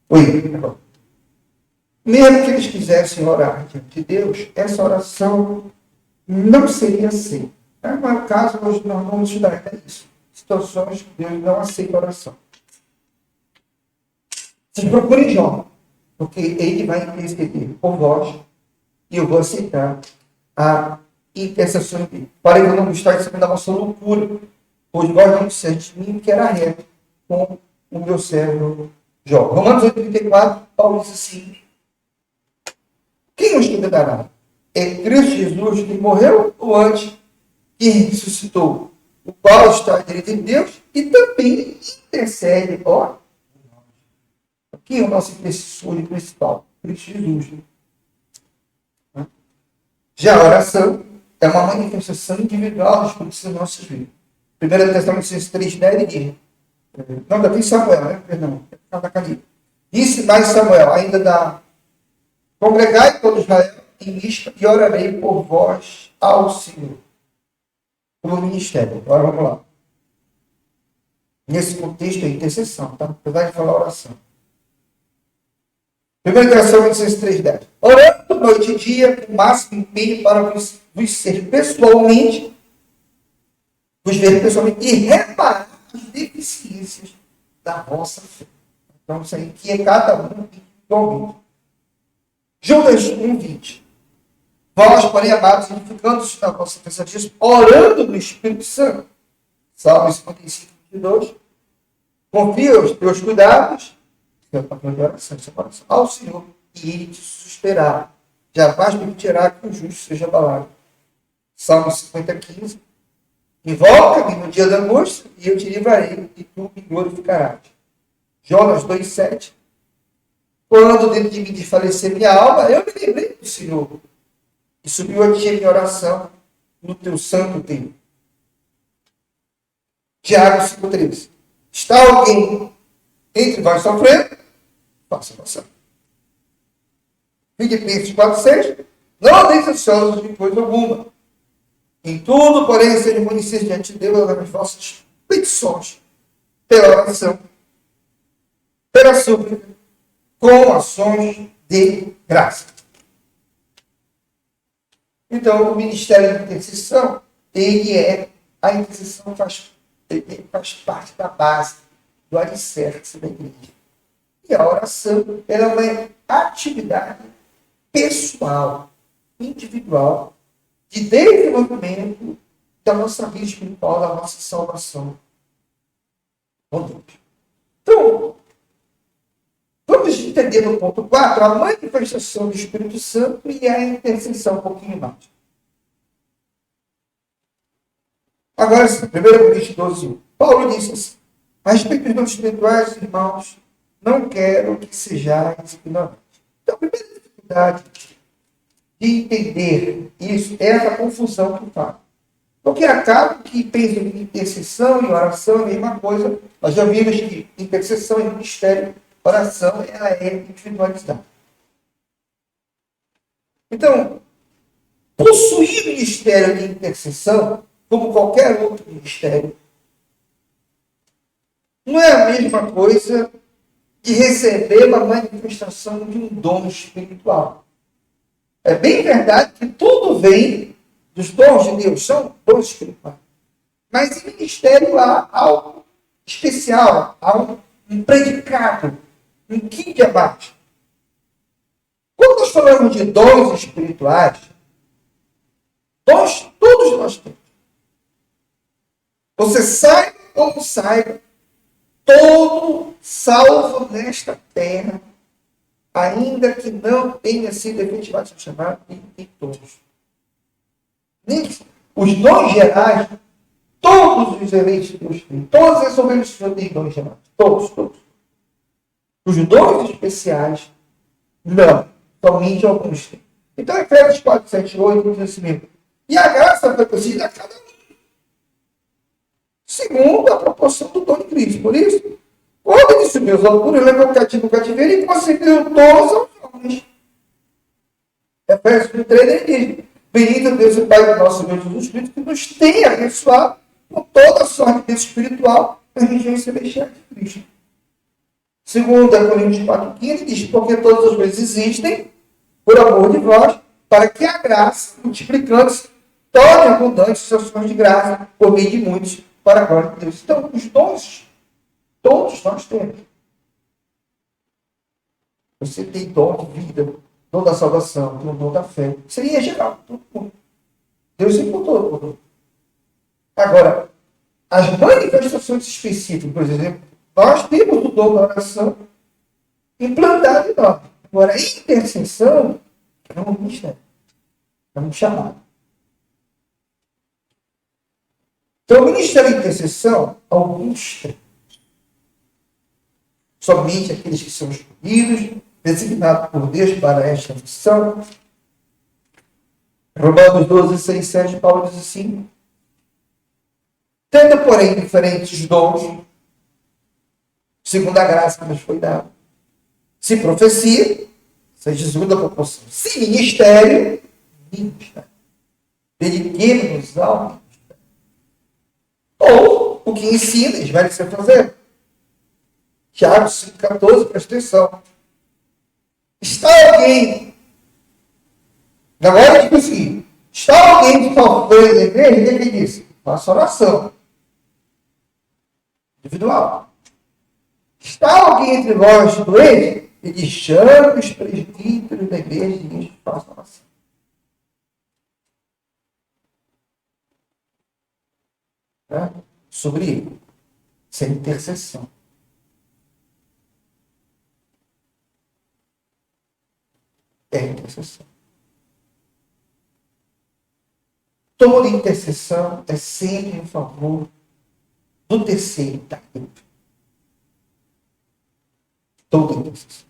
Oi. Mesmo que eles quisessem orar diante de Deus, essa oração não seria aceita. Não é o caso, nós vamos estudar até isso. Situações que Deus não aceita a oração. Vocês procurem Jó, porque ele vai interceder por vós e eu vou aceitar a intercessão dele. Para que eu não gostar de da vossa loucura, pois vós não disseram de mim que era reto com o meu servo Jó. Romanos 8,34, Paulo diz assim, quem os condenará? É Cristo Jesus que morreu ou antes que ressuscitou, o qual está à direita de Deus e também intercede, ó. Quem é o nosso intercessor principal? Cristo Jesus. Né? Já a oração é uma manifestação individual do Espírito Santo na nossa vida. 1 Tessalonicenses 3,10 ele diz, não, ainda tem Samuel, né? Perdão, disse mais Samuel, ainda da congregai todo Israel em lista e orarei por vós ao Senhor. Como ministério. Agora vamos lá. Nesse contexto é intercessão, tá? Apesar de falar oração. 1 Tessalonicenses 3,10. Orando noite e dia, com o máximo empenho para vos ver pessoalmente e reparar as deficiências da vossa fé. Então, isso aí que é cada um individualmente. Judas 1,20. Vós, porém, amados, edificando-se na vossa pensativa, orando no Espírito Santo. Salmo 55, 22. Confia os teus cuidados, seu papel de oração, ao Senhor, e Ele te susterá. Jamais permitirá que o justo seja abalado. Salmo 50, 15. Invoca-me no dia da angústia, e eu te livrarei, e tu me glorificarás. Jonas 2,7. Quando dentro de mim desfalecer minha alma, eu me lembrei do Senhor. E subiu a ti a minha oração no teu santo templo. Tiago 5,13. Está alguém entre vós sofrendo? Faça passar. Filipenses 4,6. Não andeis ansiosos de coisa alguma. Em tudo, porém, sejam conhecidos diante de Deus as vossas petições, pela oração, pela súplica, com ações de graça. Então, o ministério de intercessão, a intercessão faz parte da base, do alicerce da igreja. E a oração, ela é uma atividade pessoal, individual, de desenvolvimento da nossa vida espiritual, da nossa salvação com Deus. Então, vamos entender no ponto 4 a manifestação do Espírito Santo e a intercessão um pouquinho mais. Agora, 1 Coríntios 12, Paulo disse assim, a respeito dos dons espirituais, irmãos, não quero que sejais ignorantes. Então, a primeira dificuldade de entender isso é essa confusão que faz. Porque acaba que pensa em intercessão e oração é a mesma coisa. Nós já vimos que intercessão e ministério, oração, ela é individualizada. Então, possuir o ministério de intercessão, como qualquer outro ministério, não é a mesma coisa de receber uma manifestação de um dom espiritual. É bem verdade que tudo vem dos dons de Deus, são dons espirituais. Mas em ministério há algo especial, há um predicado, um que é mais. Quando nós falamos de dons espirituais, dons todos nós temos. Você saiba ou não saiba, todo salvo nesta terra, ainda que não tenha sido efetivado seu chamado, tem todos. Os dons gerais, todos os eleitos de Deus têm. Todas as ovelhas de Deus têm dons gerais. Todos. Os dons especiais, não. Somente alguns têm. Então, Efésios 4, 7, 8 diz assim mesmo. E a graça foi concedida a cada um, segundo a proporção do dom de Cristo. Por isso, quando ele subiu às alturas, levou o cativo o cativeiro e concedeu dons aos homens. Efésios 3, ele diz: bendito Deus e Pai do nosso Senhor Jesus Cristo, que nos tem abençoado com toda a sorte de Deus espiritual nas regiões celestiais de Cristo. Segundo Coríntios 4,15 diz: porque todas as coisas existem por amor de vós, para que a graça, multiplicando-se, torne abundantes os ações de graça por meio de muitos, para a glória de Deus. Então, os dons, todos nós temos. Você tem dom de vida, dom da salvação, tem o dom da fé. Seria geral, todo mundo. Deus encontrou todo mundo. Agora, as manifestações específicas, por exemplo, nós temos o dom da oração implantado em nós. Agora, a intercessão é um mistério, é um chamado. Então, o ministério de intercessão, alguns têm. Somente aqueles que são escolhidos, designados por Deus para esta missão. Romanos 12, 6, 7, Paulo diz assim: tendo, porém, diferentes dons, segundo a graça que nos foi dada. Se profecia, seja segundo a proporção. Se ministério, dediquemos-nos ao ministério. Ou o que ensina, eles vai ser fazer. Tiago 5,14, presta atenção. Está alguém, na hora de conseguir, está alguém sofrendo na igreja, o que ele disse? Faça oração individual. Está alguém entre nós doente? Ele chama os presbíteros da igreja e diz: faça oração. Sobre ele. Sem intercessão. É intercessão. Toda intercessão é sempre em favor do terceiro da grupo. Toda intercessão.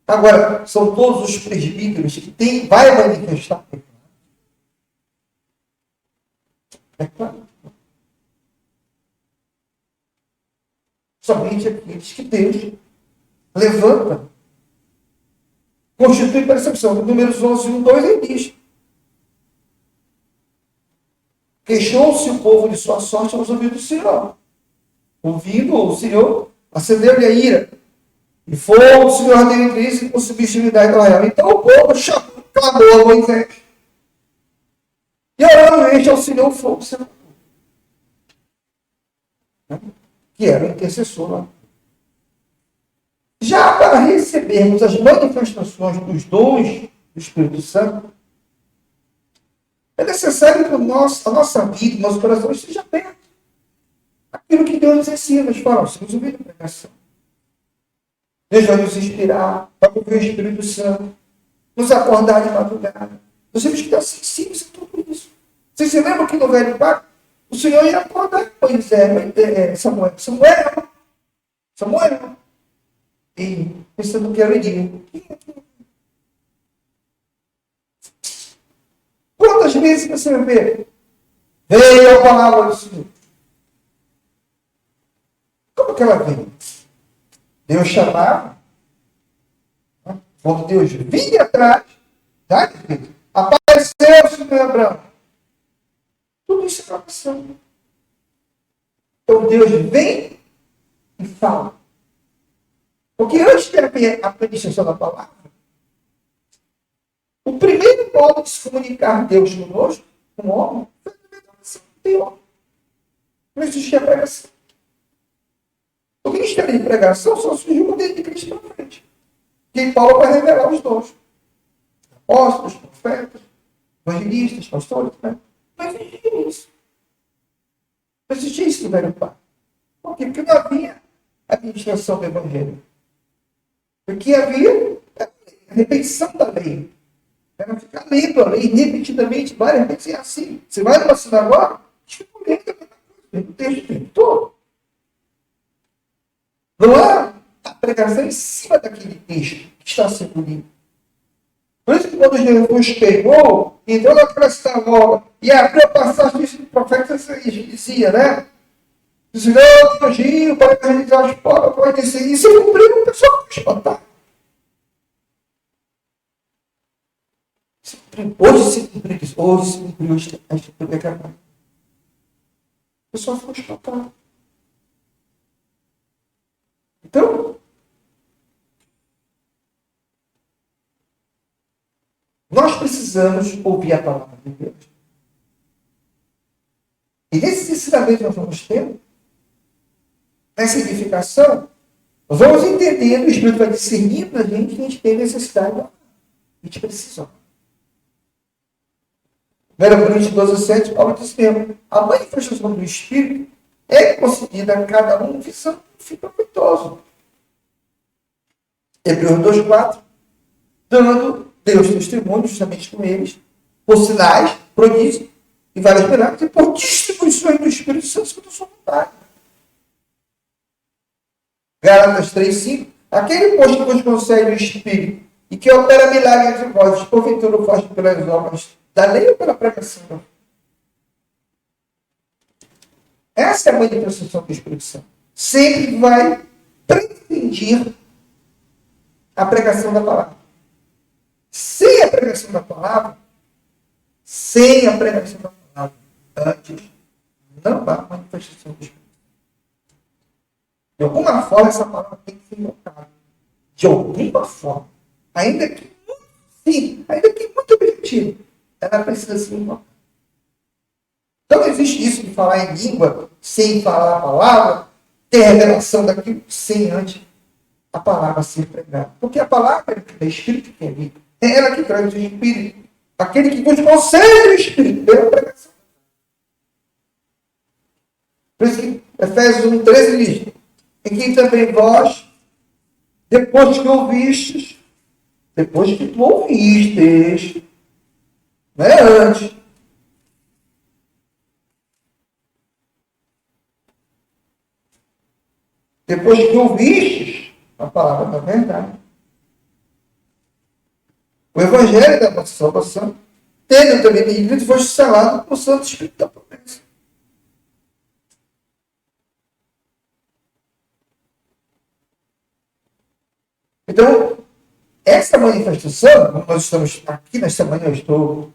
Agora, são todos os presbíteros que vai manifestar. É claro. Somente aqueles que Deus levanta. Constitui percepção. No Números 11, 1, 2, ele diz: queixou-se o povo de sua sorte aos ouvidos do Senhor. Ouvindo o Senhor, acendeu-lhe a ira. E fogo do Senhor deu entre isso e consumiu a extremidade do arraial. Então o povo clamou a Moisés. E orando este ao Senhor, o fogo se levantou. Que era o intercessor lá. Já para recebermos as manifestações dos dons do Espírito Santo, é necessário que a nossa vida, o nosso coração esteja aberto. Aquilo que Deus nos ensina, nós falamos, vamos ouvir a pregação. Deus vai nos inspirar, vai ouvir o Espírito Santo, nos acordar de madrugada. Nós temos que estar sensíveis a tudo isso. Vocês se lembram que no Velho Pacto, o Senhor ia acordar Samuel. E pensando que era ele. Quantas vezes você vê? Veio a palavra do Senhor. Como que ela veio? Deus chamava. Quando Deus vinha atrás, apareceu o Senhor Abraão. Tudo isso é oração. Então Deus vem e fala. Porque antes de haver a administração da palavra, o primeiro modo de se comunicar Deus conosco, como homem, foi através da oração de Deus. Não existia pregação. O ministério de pregação só surgiu desde Cristo para frente. Que Paulo vai revelar os dons. Apóstolos, profetas, evangelistas, pastores, né? Não existia isso. Não existia isso no velho pacto. Por quê? Porque não havia administração do evangelho. O que havia era a repetição da lei. Era ficar lendo a lei repetidamente, várias vezes. É assim. Você vai numa sinagoga, fica lendo a mesma coisa, o texto o tempo todo. Não há a pregação em cima daquele texto que está sendo lido. Por isso que quando Jesus pegou, entrou naquela sinagoga e abriu a passagem do profeta dizia, né? Dizia, não, Anjinho, para realizar as pobres, pode dizer isso, e cumpriu, o pessoal foi espantar. Hoje se cumpriu isso, hoje se cumpriu a escritura declarada. O pessoal ficou espantado. Então, nós precisamos ouvir a palavra de Deus. E nesses ensinamentos que nós vamos tendo, nessa edificação, nós vamos entendendo, o Espírito vai discernir para a gente que a gente tem necessidade, a gente precisa. 1 Coríntios 12:7, Paulo diz mesmo, a manifestação do Espírito é concedida a cada um visando um fim proveitoso. Hebreus 2:4, dando Deus testemunho justamente com eles, por sinais, prodígios e várias milagres, e por distribuições do Espírito Santo segundo a sua vontade. Gálatas 3:5, aquele pois que vos concede o Espírito e que opera milagres entre vós, porventura o faz pelas obras da lei ou pela pregação? Essa é a manifestação do Espírito Santo. Sempre vai pretendir a pregação da palavra. Sem a pregação da palavra, antes, não há manifestação do Espírito. De alguma forma, essa palavra tem que ser invocada. De alguma forma. Ainda que muito objetivo, ela precisa ser invocada. Então, não existe isso de falar em língua sem falar a palavra, ter revelação daquilo sem antes a palavra ser pregada. Porque a palavra é o Espírito que é vida. É ela que traz o Espírito. Aquele que vos concede o Espírito pela pregação. Por isso que Efésios 1:13 diz, em que também vós, depois que tu ouvistes, não é antes. Depois que ouvistes a palavra da verdade, o Evangelho da nossa salvação, tendo também bendito, foste selado com o Santo Espírito da promessa. Então, essa manifestação, como nós estamos aqui nesta manhã, eu estou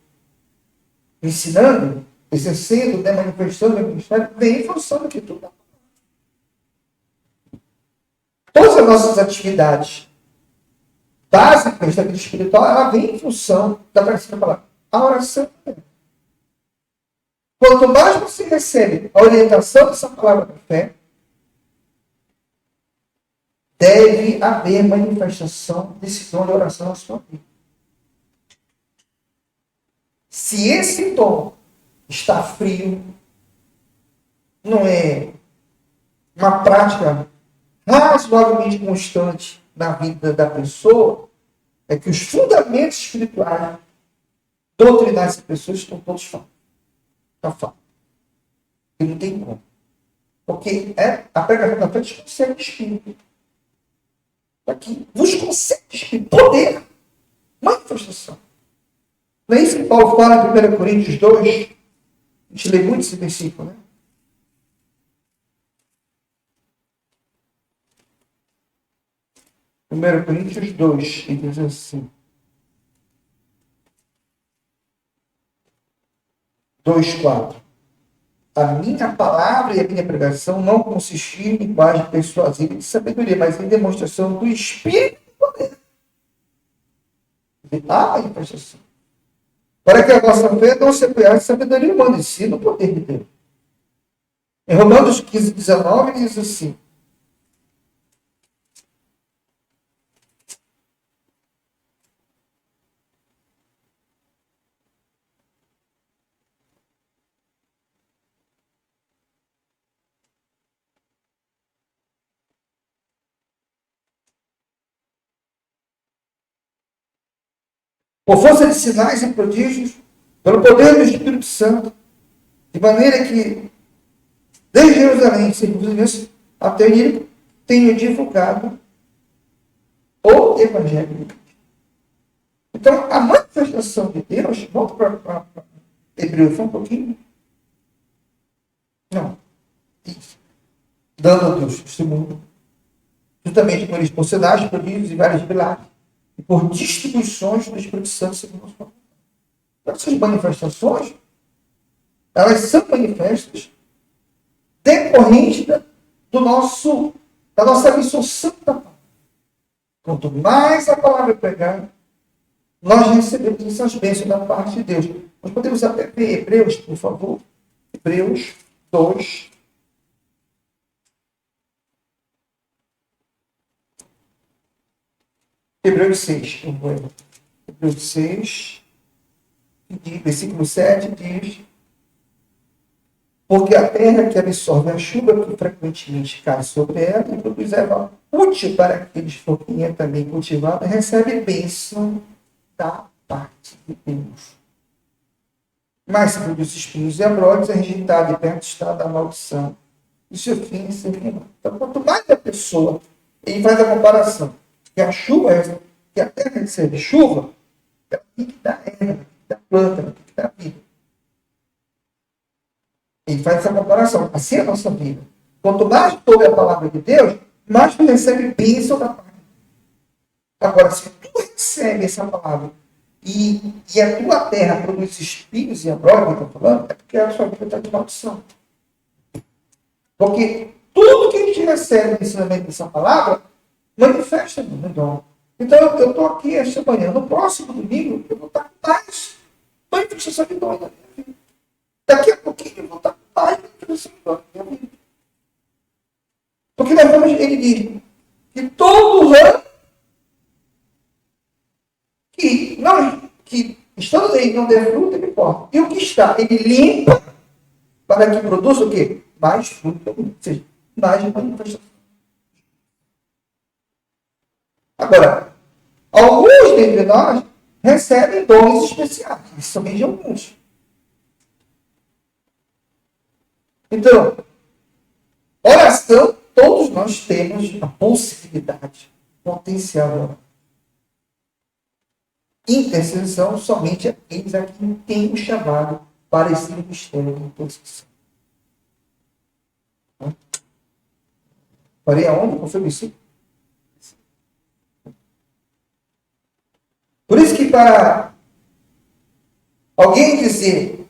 ensinando, exercendo, manifestando o ministério, vem em função do que tudo dá. Todas as nossas atividades básicas da vida espiritual, ela vem em função da presença da palavra. A oração também. Quanto mais você recebe a orientação dessa palavra da fé, deve haver manifestação desse dom de oração na sua vida. Se esse dom está frio, não é uma prática razoavelmente constante na vida da pessoa, é que os fundamentos espirituais doutrinais dessas pessoas estão todos falando. Está falando. E não tem como. Porque a pregação da fé nos concede espírito. Aqui, vos concede espírito, poder, manifestação. Não é isso que Paulo fala em 1 Coríntios 2? A gente lê muito esse versículo, né? Primeiro Coríntios 2, ele diz assim. 2:4. a minha palavra e a minha pregação não consistiram em linguagem persuasiva de sabedoria, mas em demonstração do Espírito e poder. A manifestação. Para que a vossa fé não se apoiasse em sabedoria humana, e sim no poder de Deus. Em Romanos 15, 19, diz assim: por força de sinais e prodígios, pelo poder do Espírito Santo, de maneira que, desde Jerusalém, circuncidância, até ele, tenho divulgado o Evangelho. Então, a manifestação de Deus, volta para Hebreus só um pouquinho. Não. Isso. Dando a Deus testemunho, justamente por eles, por sinais, prodígios e vários milagres, e por distribuições do Espírito Santo segundo o nosso. Então, essas manifestações, elas são manifestas decorrentes da nossa absorção da palavra. Quanto mais a palavra é pregada, nós recebemos essas bênçãos da parte de Deus. Nós podemos até ver Hebreus, por favor. Hebreus 2. Hebreus 6. Hebreus 6, versículo 7 diz: porque a terra que absorve a chuva que frequentemente cai sobre ela e produz erva útil para aqueles que forem também cultivados, recebe bênção da parte de Deus. Mas se produz espinhos e abrolhos, é rejeitado e perto está da maldição. E seu fim é sem final. Então, quanto mais a pessoa, ele faz a comparação, que a chuva, que a terra recebe chuva, ela tem que dar erva, tem que dar planta, tem que dar vida. Ele faz essa comparação. Assim é a nossa vida. Quanto mais tu ouve a palavra de Deus, mais tu recebe bênção da parte de Deus. Agora, se tu recebe essa palavra e a tua terra produz espinhos e abrolhos, que eu estou falando, é porque a sua vida está de maldição. Porque tudo que a gente recebe no ensinamento dessa palavra manifesta no dom. Então, eu estou aqui esta manhã. No próximo domingo, eu vou estar com mais manifestação de dom na minha vida. Daqui a pouquinho eu vou estar com mais manifestação de dom na minha vida. Porque nós vamos, ele diz que todo ramo que estando nele não der fruto, ele corta. E o que está, ele limpa para que produza o quê? Mais fruto, ou seja, mais manifestação. Agora, alguns dentre nós recebem dons especiais, somente alguns. Então, oração, todos nós temos a possibilidade, potencial de orar. Intercessão, somente aqueles a quem tem o chamado para esse ministério de intercessão. Parei aonde? Qual foi o versículo? Por isso que para alguém dizer,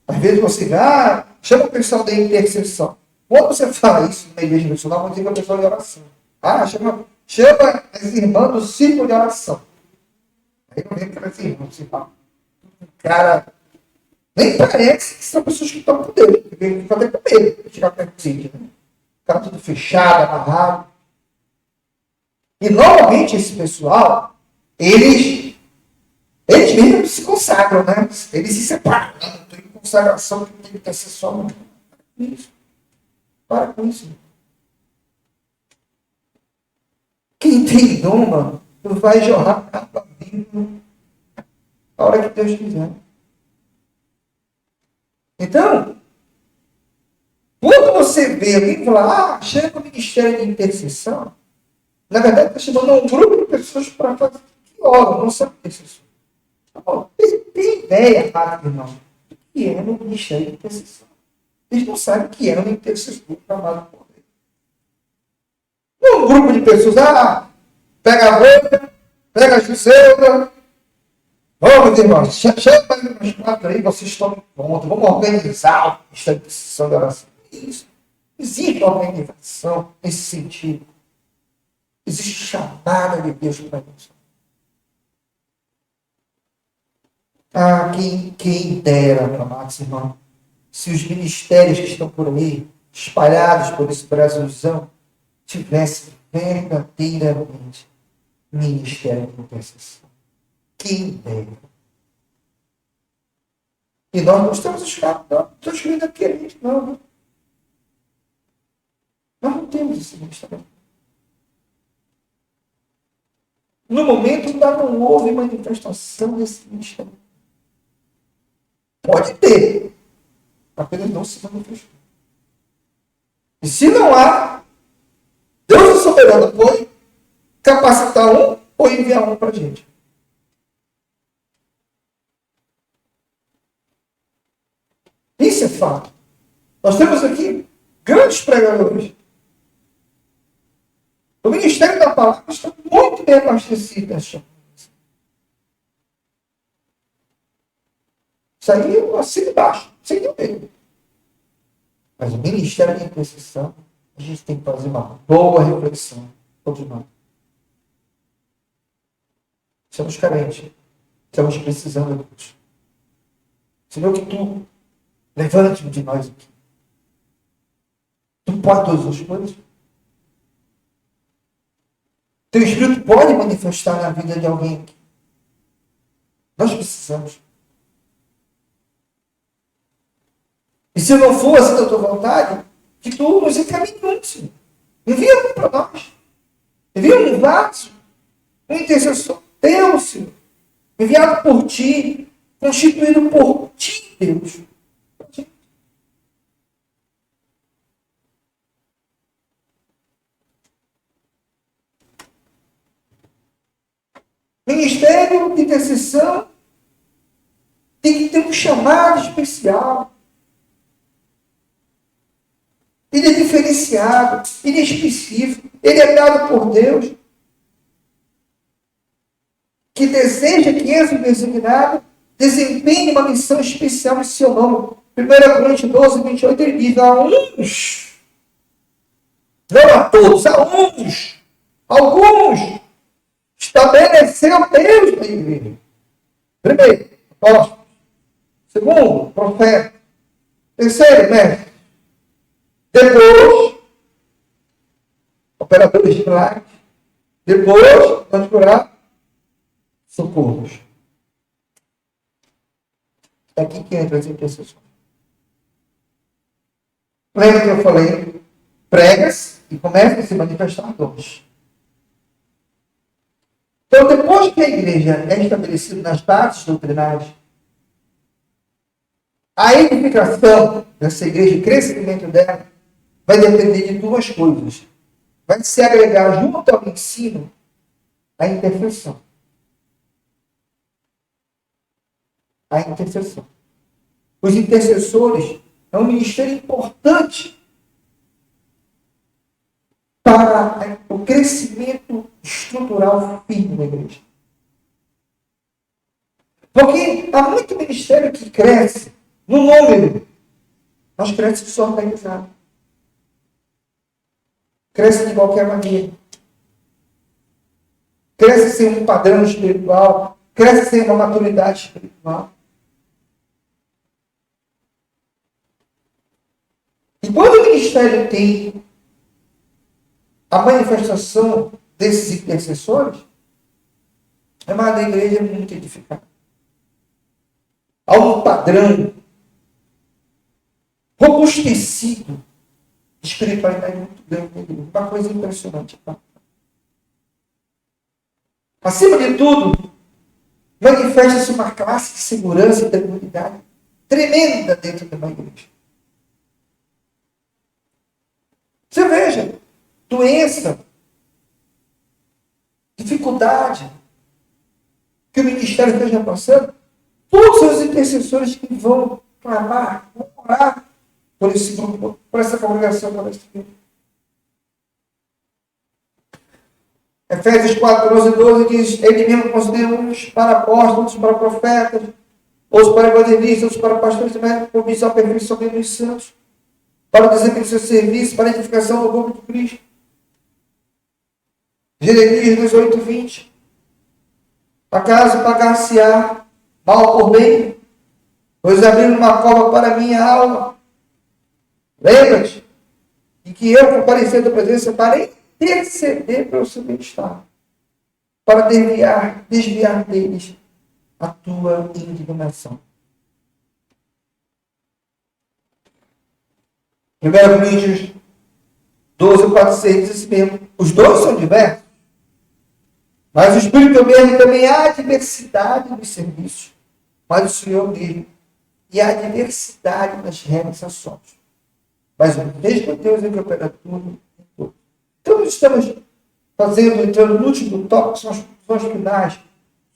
às vezes você chama o pessoal da intercessão. Quando você fala isso na igreja missionária, vamos dizer que é o pessoal de oração. Chama as irmãs do círculo de oração. Aí não vem aquelas irmãs, você fala. Cara, nem parece que são pessoas que estão com Deus. Tem que fazer com medo, tirar perto de si, né? Ficar tudo fechado, amarrado. E normalmente esse pessoal, eles mesmos se consagram, né? Eles se separam. Não tem consagração que tem que ser só não. Isso. Para com isso. Quem tem dom, mano, vai jorrar a tua vida a hora que Deus quiser. Então, quando você vê alguém falar, chega o ministério de intercessão, na verdade está chamando um grupo de pessoas para fazer que oram, não são intercessores. Tem ideia, irmão, do que é no ministério de intercessão. Eles não sabem o que é um intercessor chamado por Deus. Um grupo de pessoas, pega a boca, pega a Juscelda, vamos, irmãos, chama ainda mais 4 aí, vocês estão prontos, vamos organizar a instituição da oração. Isso. Existe organização nesse sentido. Existe chamada de Deus para isso. Ah, quem dera, amados irmãos, se os ministérios que estão por aí, espalhados por esse Brasilzão, tivessem verdadeiramente ministério de intercessão. Quem dera. E nós não estamos escrevendo aqui, não. Nós não temos esse ministério. No momento ainda não houve manifestação desse ministério. Pode ter, apenas não se manifestou. E se não há, Deus é soberano, pode capacitar um ou enviar um para a gente. Isso é fato. Nós temos aqui grandes pregadores. O ministério da palavra está muito bem abastecido. Isso aí eu assino embaixo, sem dúvida. Mas o ministério de intercessão, a gente tem que fazer uma boa reflexão. Todos nós. Estamos carentes. Estamos precisando de Deus. Senhor, que tu levante de nós aqui. Tu pode todas as coisas. Teu Espírito pode manifestar na vida de alguém aqui. Nós precisamos. E se não for assim da tua vontade, que tu nos encaminhe, Senhor. Envia um para nós. Envia um vaso, um intercessor teu, Senhor. Enviado por ti, constituído por ti, Deus. Ministério de intercessão tem que ter um chamado especial. Ele é diferenciado, ele é específico, ele é dado por Deus, que deseja que esse designado desempenhe uma missão especial em seu nome. 1 Coríntios 12, 28, ele diz, a uns, não a todos, a uns, alguns, estabeleceu Deus na igreja. Primeiro, apóstolo. Segundo, profeta. Terceiro, mestre. Depois, operadores de milagres. Depois, vamos curar, socorros. É aqui que entra as intercessões. Lembra que eu falei? Pregas e começa a se manifestar dons. Então, depois que a igreja é estabelecida nas bases doutrinárias, a edificação dessa igreja, o crescimento dela, vai depender de duas coisas. Vai se agregar junto ao ensino a intercessão. A intercessão. Os intercessores é um ministério importante para o crescimento estrutural firme da igreja. Porque há muito ministério que cresce no número, mas cresce desorganizado. Cresce de qualquer maneira. Cresce sem um padrão espiritual. Cresce sem uma maturidade espiritual. E quando o ministério tem a manifestação desses intercessores, a amada igreja é muito edificada. Há um padrão robustecido de espiritualidade muito grande. Uma coisa impressionante. Acima de tudo, manifesta-se uma classe de segurança e tranquilidade tremenda dentro de uma igreja. Você veja, doença, dificuldade que o ministério esteja passando, todos os intercessores que vão clamar, vão orar por esse grupo, por essa congregação, por esse grupo. Efésios 4, 11 e 12 diz, ele mesmo concedeu uns para apóstolos, para profetas, outros para evangelistas, outros para pastores, mas por mim só aperfeiçoamento dos santos, para o desempenho do seu serviço, para a edificação do corpo de Cristo. Jeremias 18:20. Acaso pagar-se-á mal por bem, pois abriram uma cova para a minha alma. Lembra-te de que eu compareci à tua presença para interceder pelo seu bem-estar, para desviar deles a tua indignação. 1 Coríntios 12:4-6 diz assim mesmo. Os dons são diversos, mas o Espírito mesmo também há diversidade nos serviços, mas o Senhor mesmo, e há diversidade nas realizações. Mas o mesmo Deus é que opera tudo em tudo. Então, nós estamos entrando no último tópico, são as conclusões finais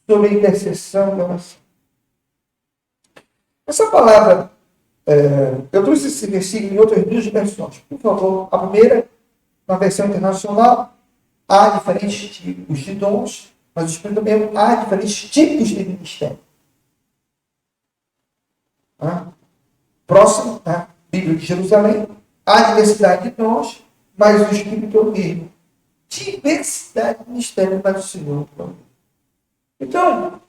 sobre intercessão e oração. Essa palavra, eu trouxe esse versículo em outras duas versões. Por favor, a primeira, na versão internacional, há diferentes tipos de dons, mas o Espírito mesmo há diferentes tipos de ministério. Próximo, Bíblia de Jerusalém, há diversidade de dons, mas o Espírito é o mesmo. Diversidade de ministério, mas o Senhor é o mesmo. Então,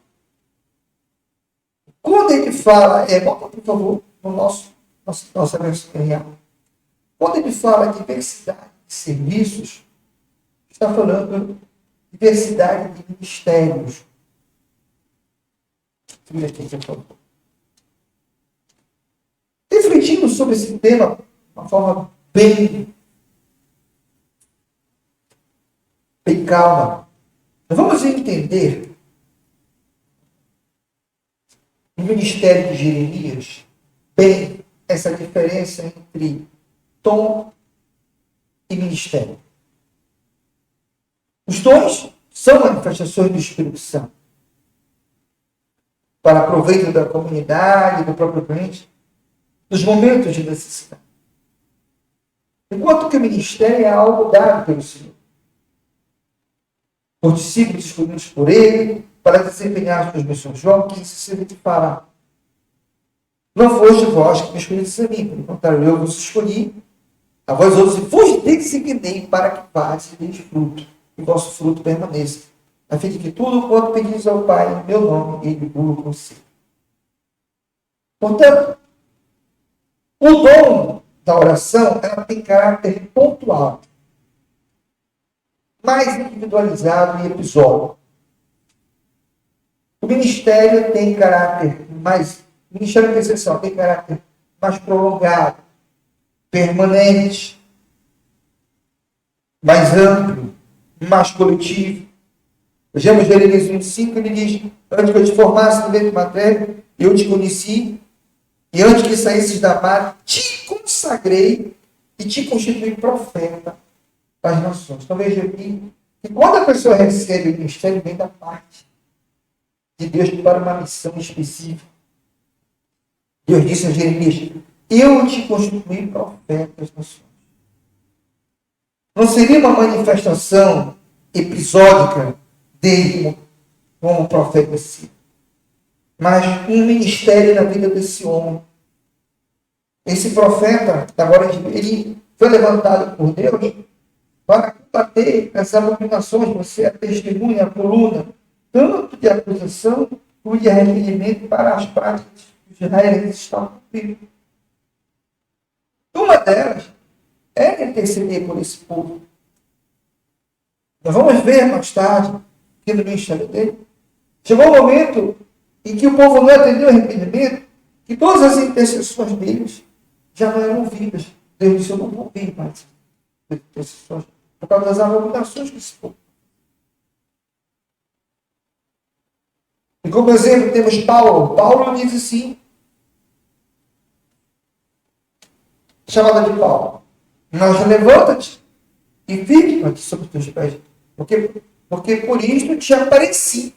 quando ele fala, volta por favor, no nossa versão real. Quando ele fala de diversidade de serviços, está falando de diversidade de ministérios. Vira aqui, por favor. Refletindo sobre esse tema de uma forma bem calma, vamos entender no ministério de Jeremias bem essa diferença entre dom e ministério. Os dons são manifestações do Espírito Santo para proveito da comunidade, do próprio crente, nos momentos de necessidade. Enquanto que o ministério é algo dado pelo Senhor, por discípulos escolhidos por Ele, para desempenhar suas missões. João 15:7 fala: não foste vós que me escolhestes a mim, pelo contrário, eu vos escolhi, a vós outros, e vos designei para que vades e deis fruto, e vosso fruto permaneça, a fim de que tudo quanto pedis ao Pai, em meu nome, Ele o conceda. Portanto, o dom da oração, ela tem caráter pontual, mais individualizado e episódico. O ministério tem caráter mais, o ministério de intercessão tem caráter mais prolongado, permanente, mais amplo, mais coletivo. Vejamos Jeremias 25, ele diz: antes que eu te formasse no ventre materno, eu te conheci, e antes que saísses da mar, te consagrei e te constituí profeta das nações. Então veja aqui que quando a pessoa recebe o ministério, vem da parte de Deus para uma missão específica. Deus disse a Jeremias: eu te constituí profeta das nações. Não seria uma manifestação episódica dele como profeta em si, mas um ministério na vida desse homem. Esse profeta, agora ele foi levantado por Deus para combater as abominações. Você é testemunha, a coluna, tanto de acusação como de arrependimento para as práticas que os israelitas estavam cumprindo. Uma delas é interceder por esse povo. Nós vamos ver mais tarde, aqui no ministério dele, chegou o momento em que o povo não atendeu o arrependimento, que todas as intercessões deles já não eram ouvidas. Deus disse: eu não vou ouvir mais intercessões, por causa das abominações que esse povo. E como exemplo temos Paulo. Paulo diz assim, chamada de Paulo: mas levanta-te e fica sobre os teus pés, porque por isto te apareci,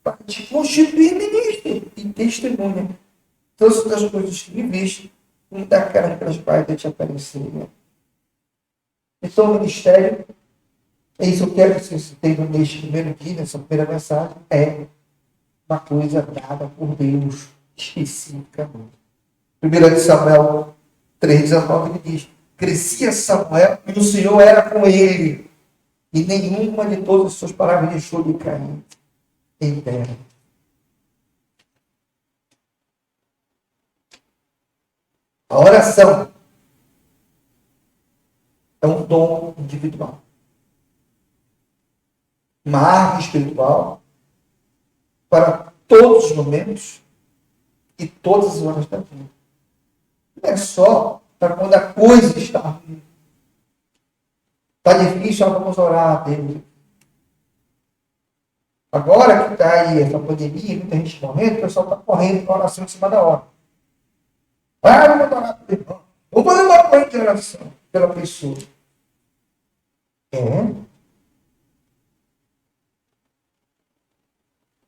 para te constituir ministro e testemunha todas as coisas que me viste, e daquelas pelas quais eu te apareci. Então o ministério, é isso que eu quero que vocês tenham neste primeiro dia, nessa primeira mensagem, é uma coisa dada por Deus, especificamente. 1 Samuel 3,19 ele diz: crescia Samuel e o Senhor era com ele, e nenhuma de todas as suas palavras deixou de cair em terra. A oração é um dom individual. Uma arma espiritual para todos os momentos e todas as horas da vida. Não é só para quando a coisa está ruim. Está difícil, vamos orar a Deus. Agora que está aí essa pandemia, muita gente morrendo, o pessoal está correndo para oração em cima da hora. Vamos orar para Deus. Vamos fazer uma corrente de oração pela pessoa.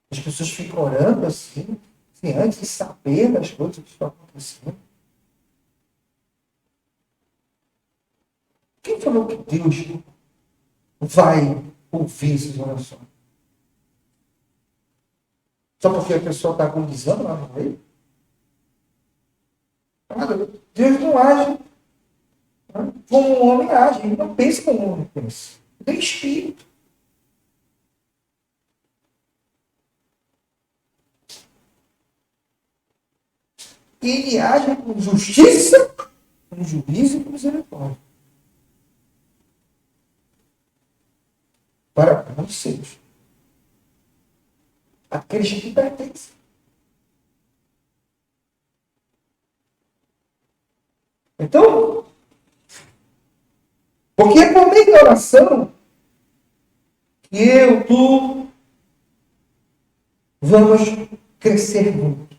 As pessoas ficam orando assim antes de saber das coisas que estão acontecendo. Quem falou que Deus vai ouvir essas orações? Só porque a pessoa está agonizando lá no meio? Deus não age como um homem age. Ele não pensa como um homem pensa. Ele tem espírito. E ele age com justiça, com juízo e com misericórdia. Para os seus. Aqueles que pertencem. Então, porque é por meio da oração que eu, tu, vamos crescer muito.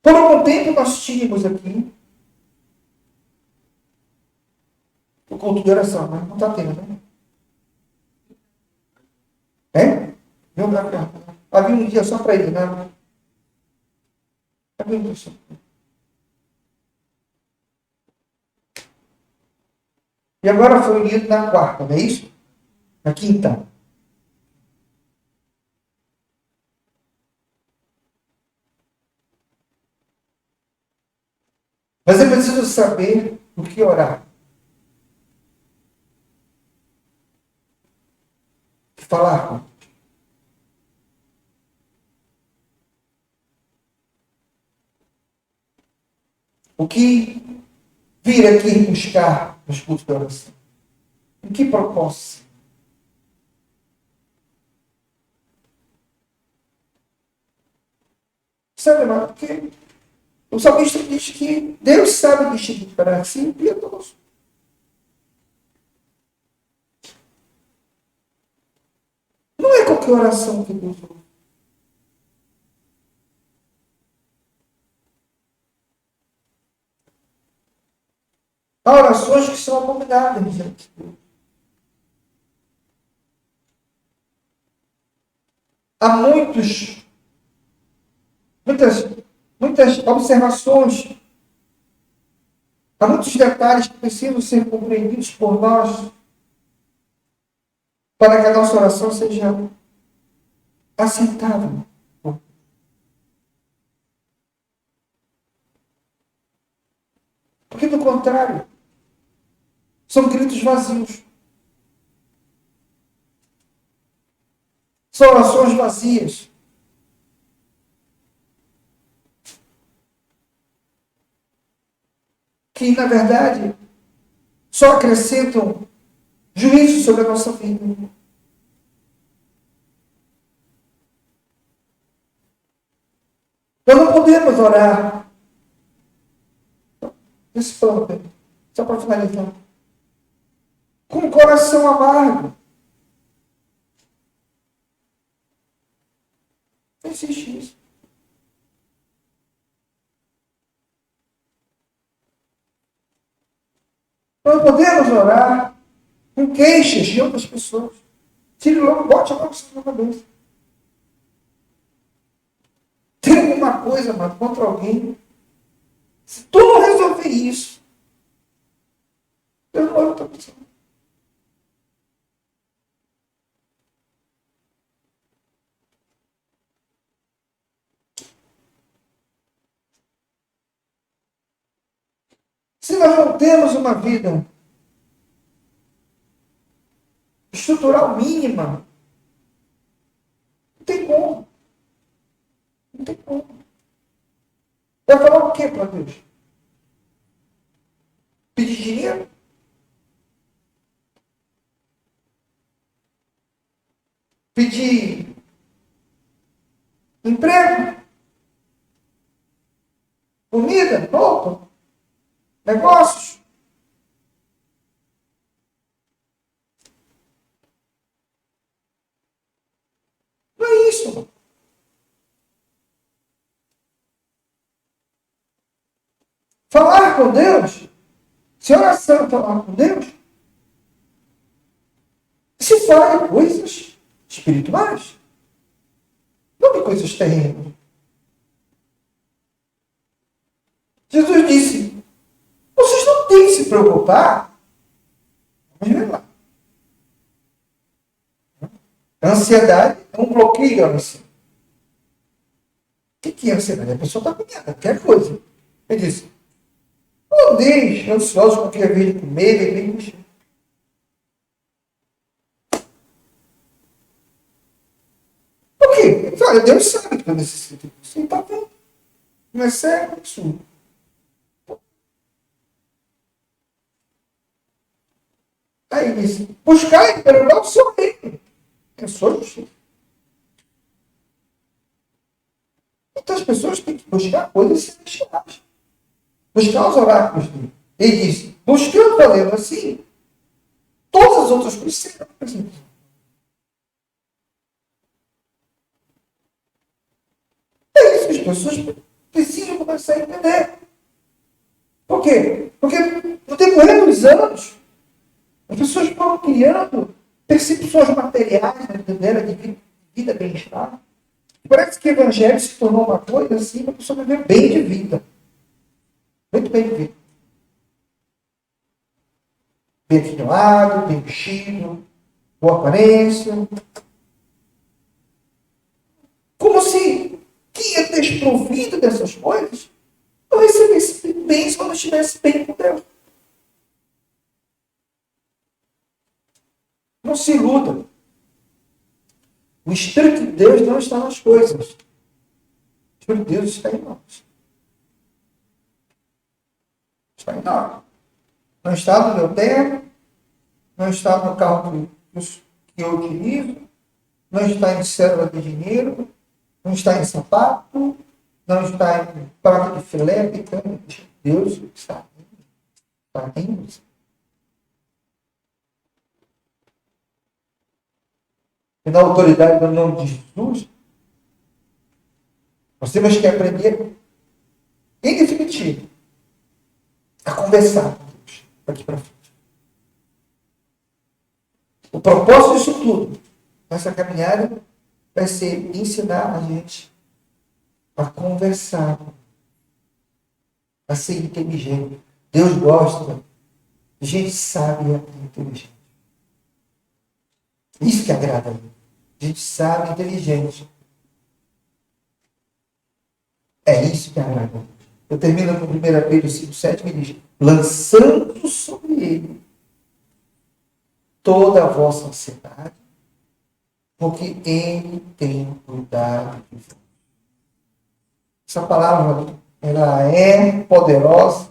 Por algum tempo nós tínhamos aqui o culto de oração, mas não está tendo, né? Vamos lá, cá. Havia um dia só para ele, né? Havia um dia só. E agora foi unido na quarta, não é isso? Na quinta. Mas eu preciso saber o que orar. O que falar. O que vir aqui buscar nos cultos de oração? Em que propósito? Sabe, irmão? Porque o salmista diz que Deus sabe distinguir para si e piedoso. Não é qualquer oração que Deus ouve. Há orações que são abomináveis diante de Deus. Há muitas observações, há muitos detalhes que precisam ser compreendidos por nós para que a nossa oração seja aceitável. Porque, do contrário, são gritos vazios. São orações vazias. Que, na verdade, só acrescentam juízo sobre a nossa vida. Nós não podemos orar desse plano, só para finalizar. Com o coração amargo. Não existe isso. Nós podemos orar com queixas de outras pessoas. Tire logo, bote logo isso na cabeça. Tem alguma coisa, mano, contra alguém. Se tu não resolver isso, eu não vou estar pensando. Se nós não temos uma vida estrutural mínima, não tem como. Não tem como. Vai falar o quê para Deus? Pedir dinheiro? Pedir emprego? Comida? Roupa? Negócios? Não é isso. Falar com Deus, se oração falar com Deus, se fala de coisas espirituais, não de coisas terrenas. Jesus disse, vocês não têm que se preocupar. Vamos ver lá. A ansiedade é um bloqueio à missão. O que é ansiedade? A pessoa está com medo, qualquer coisa. Ele disse, não deixe ansiosos porque é vez de comer, beber e mexer. Por quê? Olha, Deus sabe que eu necessito. Você está vendo. Não é cego, é surdo. Aí ele disse, buscar e perguntar o seu reino. Eu sou justiça. Então as pessoas têm que buscar coisas celestiais. Buscar os oráculos dele. Ele disse, buscando fazendo assim, todas as outras coisas serão presentes. É isso que as pessoas precisam começar a entender. Por quê? Porque no decorrer dos anos, as pessoas foram criando percepções materiais, entendendo, de vida bem-estar. Parece que o evangelho se tornou uma coisa assim, para a pessoa viver bem de vida. Muito bem de vida. Bem afinado, bem vestido, boa aparência. Como se quem é desprovido dessas coisas não recebesse bem se não estivesse bem com Deus. Não se iluda. O Espírito de Deus não está nas coisas. O Espírito de Deus está em nós. Está em nós. Não está no meu terno, não está no carro que eu utilizo, não está em célula de dinheiro, não está em sapato, não está em prato de filé, de carne. Deus está em nós. E na autoridade do nome de Jesus, nós temos que aprender, em definitivo, a conversar com Deus daqui para frente. O propósito disso tudo, nessa caminhada, vai ser ensinar a gente a conversar, a ser inteligente. Deus gosta de gente sábia e inteligente. Isso que agrada a Deus. Gente sábia e inteligente. É isso que agrada a Deus. Eu termino com 1 Pedro 5,7 que diz, lançando sobre ele toda a vossa ansiedade, porque ele tem cuidado de vós. Essa palavra, ela é poderosa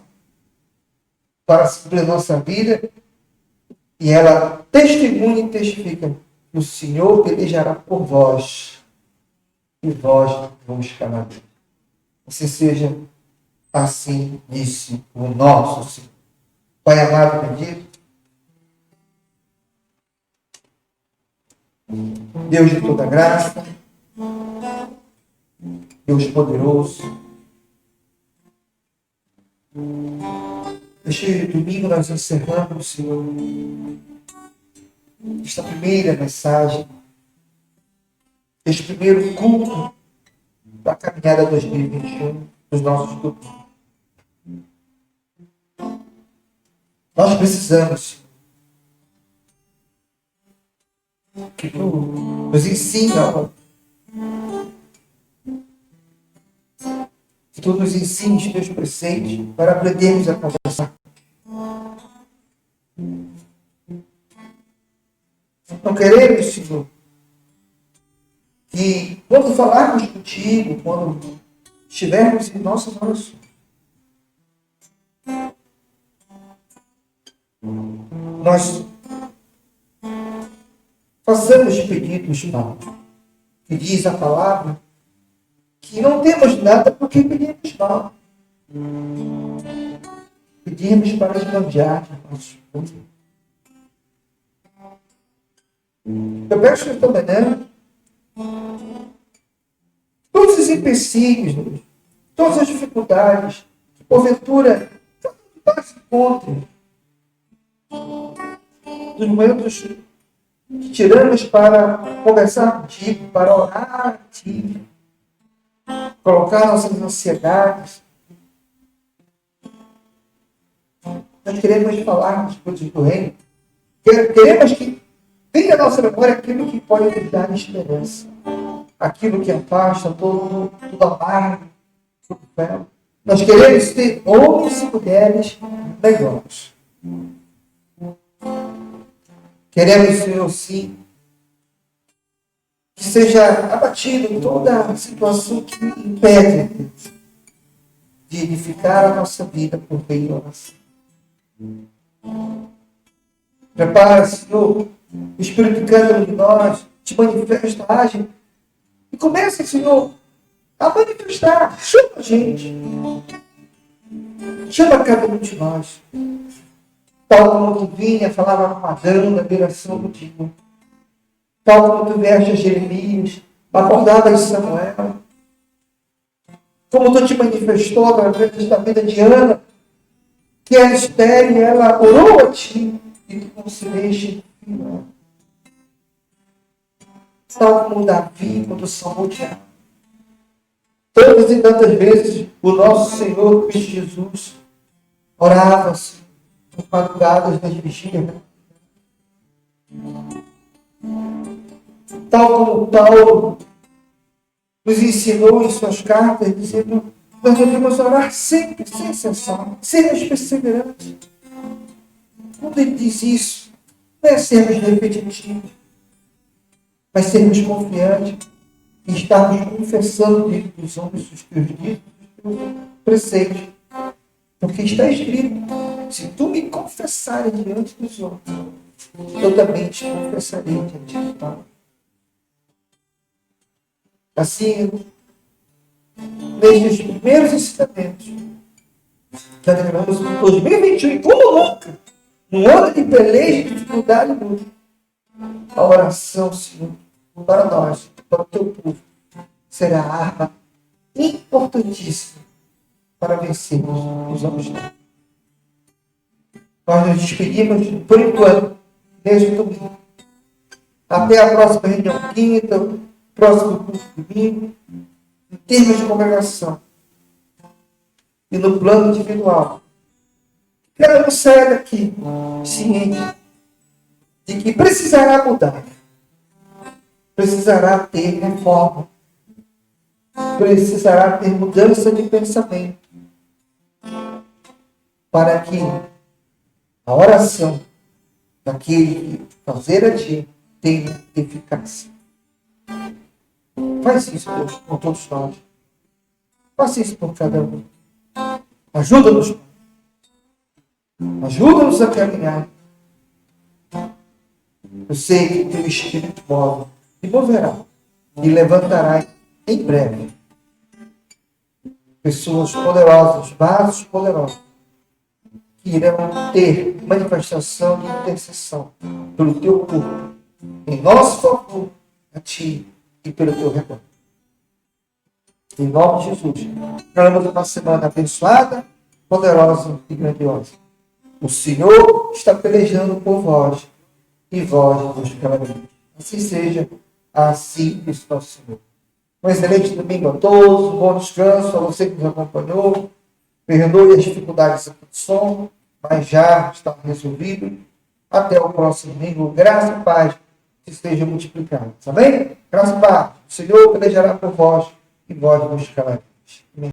para suprir a nossa vida e ela testemunha e testifica que o Senhor pelejará por vós e vós vos calareis. Assim seja, assim disse o nosso Senhor. Pai amado, bendito, Deus de toda graça, Deus poderoso. Este domingo nós encerramos, Senhor, esta primeira mensagem, este primeiro culto da caminhada 2021 dos nossos grupos. Nós precisamos que tu nos ensina, que tu nos ensines teus preceitos para aprendermos a conversar Não queremos, Senhor, que quando falarmos contigo, quando estivermos em nossas orações, nós façamos pedidos, Pai, que diz a palavra, que não temos nada porque pedimos mal. Pedimos para esbanjar nossos fundos. Eu peço esta manhã, todos os empecilhos, todas as dificuldades, que porventura nós encontramos, dos momentos que tiramos para conversar contigo, para orar a ti, colocar nossas ansiedades. Nós queremos falar das coisas do reino. Queremos que venha à nossa memória aquilo que pode nos dar esperança. Aquilo que afasta tudo amargo, tudo fel. Nós queremos ter homens e mulheres melhores. Queremos, Senhor, sim, que seja abatido toda a situação que impede de edificar a nossa vida por meio da oração. Prepara, Senhor, o Espírito cada um de nós, te manifesta, age, e começa, Senhor, a manifestar. Chama a gente. Chama cada um de nós. Tal como tu vinha, falava com Adão na direção do dia. Tal como tu vieste a Jeremias, acordavas Samuel. Como tu te manifestou através da vida de Ana, que era estéril, ela orou a ti e tu concedeste filho. Tal como Davi, quando salmodiava. Tantas e tantas vezes o nosso Senhor Cristo Jesus orava-se nas madrugadas das vigílias. Tal como Paulo nos ensinou em suas cartas, dizendo: nós devemos orar sempre, sem cessar, sermos perseverantes. Quando ele diz isso, não é sermos repetitivos, mas sermos confiantes e estarmos confessando diante dos homens os teus ditos, os teus preceitos. Porque está escrito: se tu me confessares diante dos homens, eu também te confessarei diante do Pai. Assim, desde os primeiros ensinamentos, já declaramos em 2021, e como nunca, num ano de peleja, de dificuldade e luta, a oração, Senhor, para nós, para o teu povo, será a arma importantíssima para vencermos os obstáculos. Nós nos despedimos, por enquanto, desde o domingo. Até a próxima reunião quinta, próximo culto domingo, em termos de congregação e no plano individual. Cada um saia daqui ciente de que precisará mudar, precisará ter reforma, precisará ter mudança de pensamento, para que a oração daquele que fazer a ti tenha eficácia. Faz isso, Deus, com todos nós. Faça isso por cada um. Ajuda-nos. Ajuda-nos a caminhar. Eu sei que o teu Espírito move e moverá e levantará em breve pessoas poderosas, vasos poderosos, que irão ter manifestação de intercessão pelo teu corpo, em nosso favor, a ti e pelo teu rebanho. Em nome de Jesus, teremos uma semana abençoada, poderosa e grandiosa. O Senhor está pelejando por vós e vós vos calareis. Assim seja, assim está o Senhor. Um excelente domingo a todos, um bom descanso a você que nos acompanhou. Perdoe as dificuldades do som, mas já está resolvido. Até o próximo domingo. Graça e paz que esteja multiplicado. Tá bem? Graça e paz. O Senhor pelejará por vós e vós vos calareis.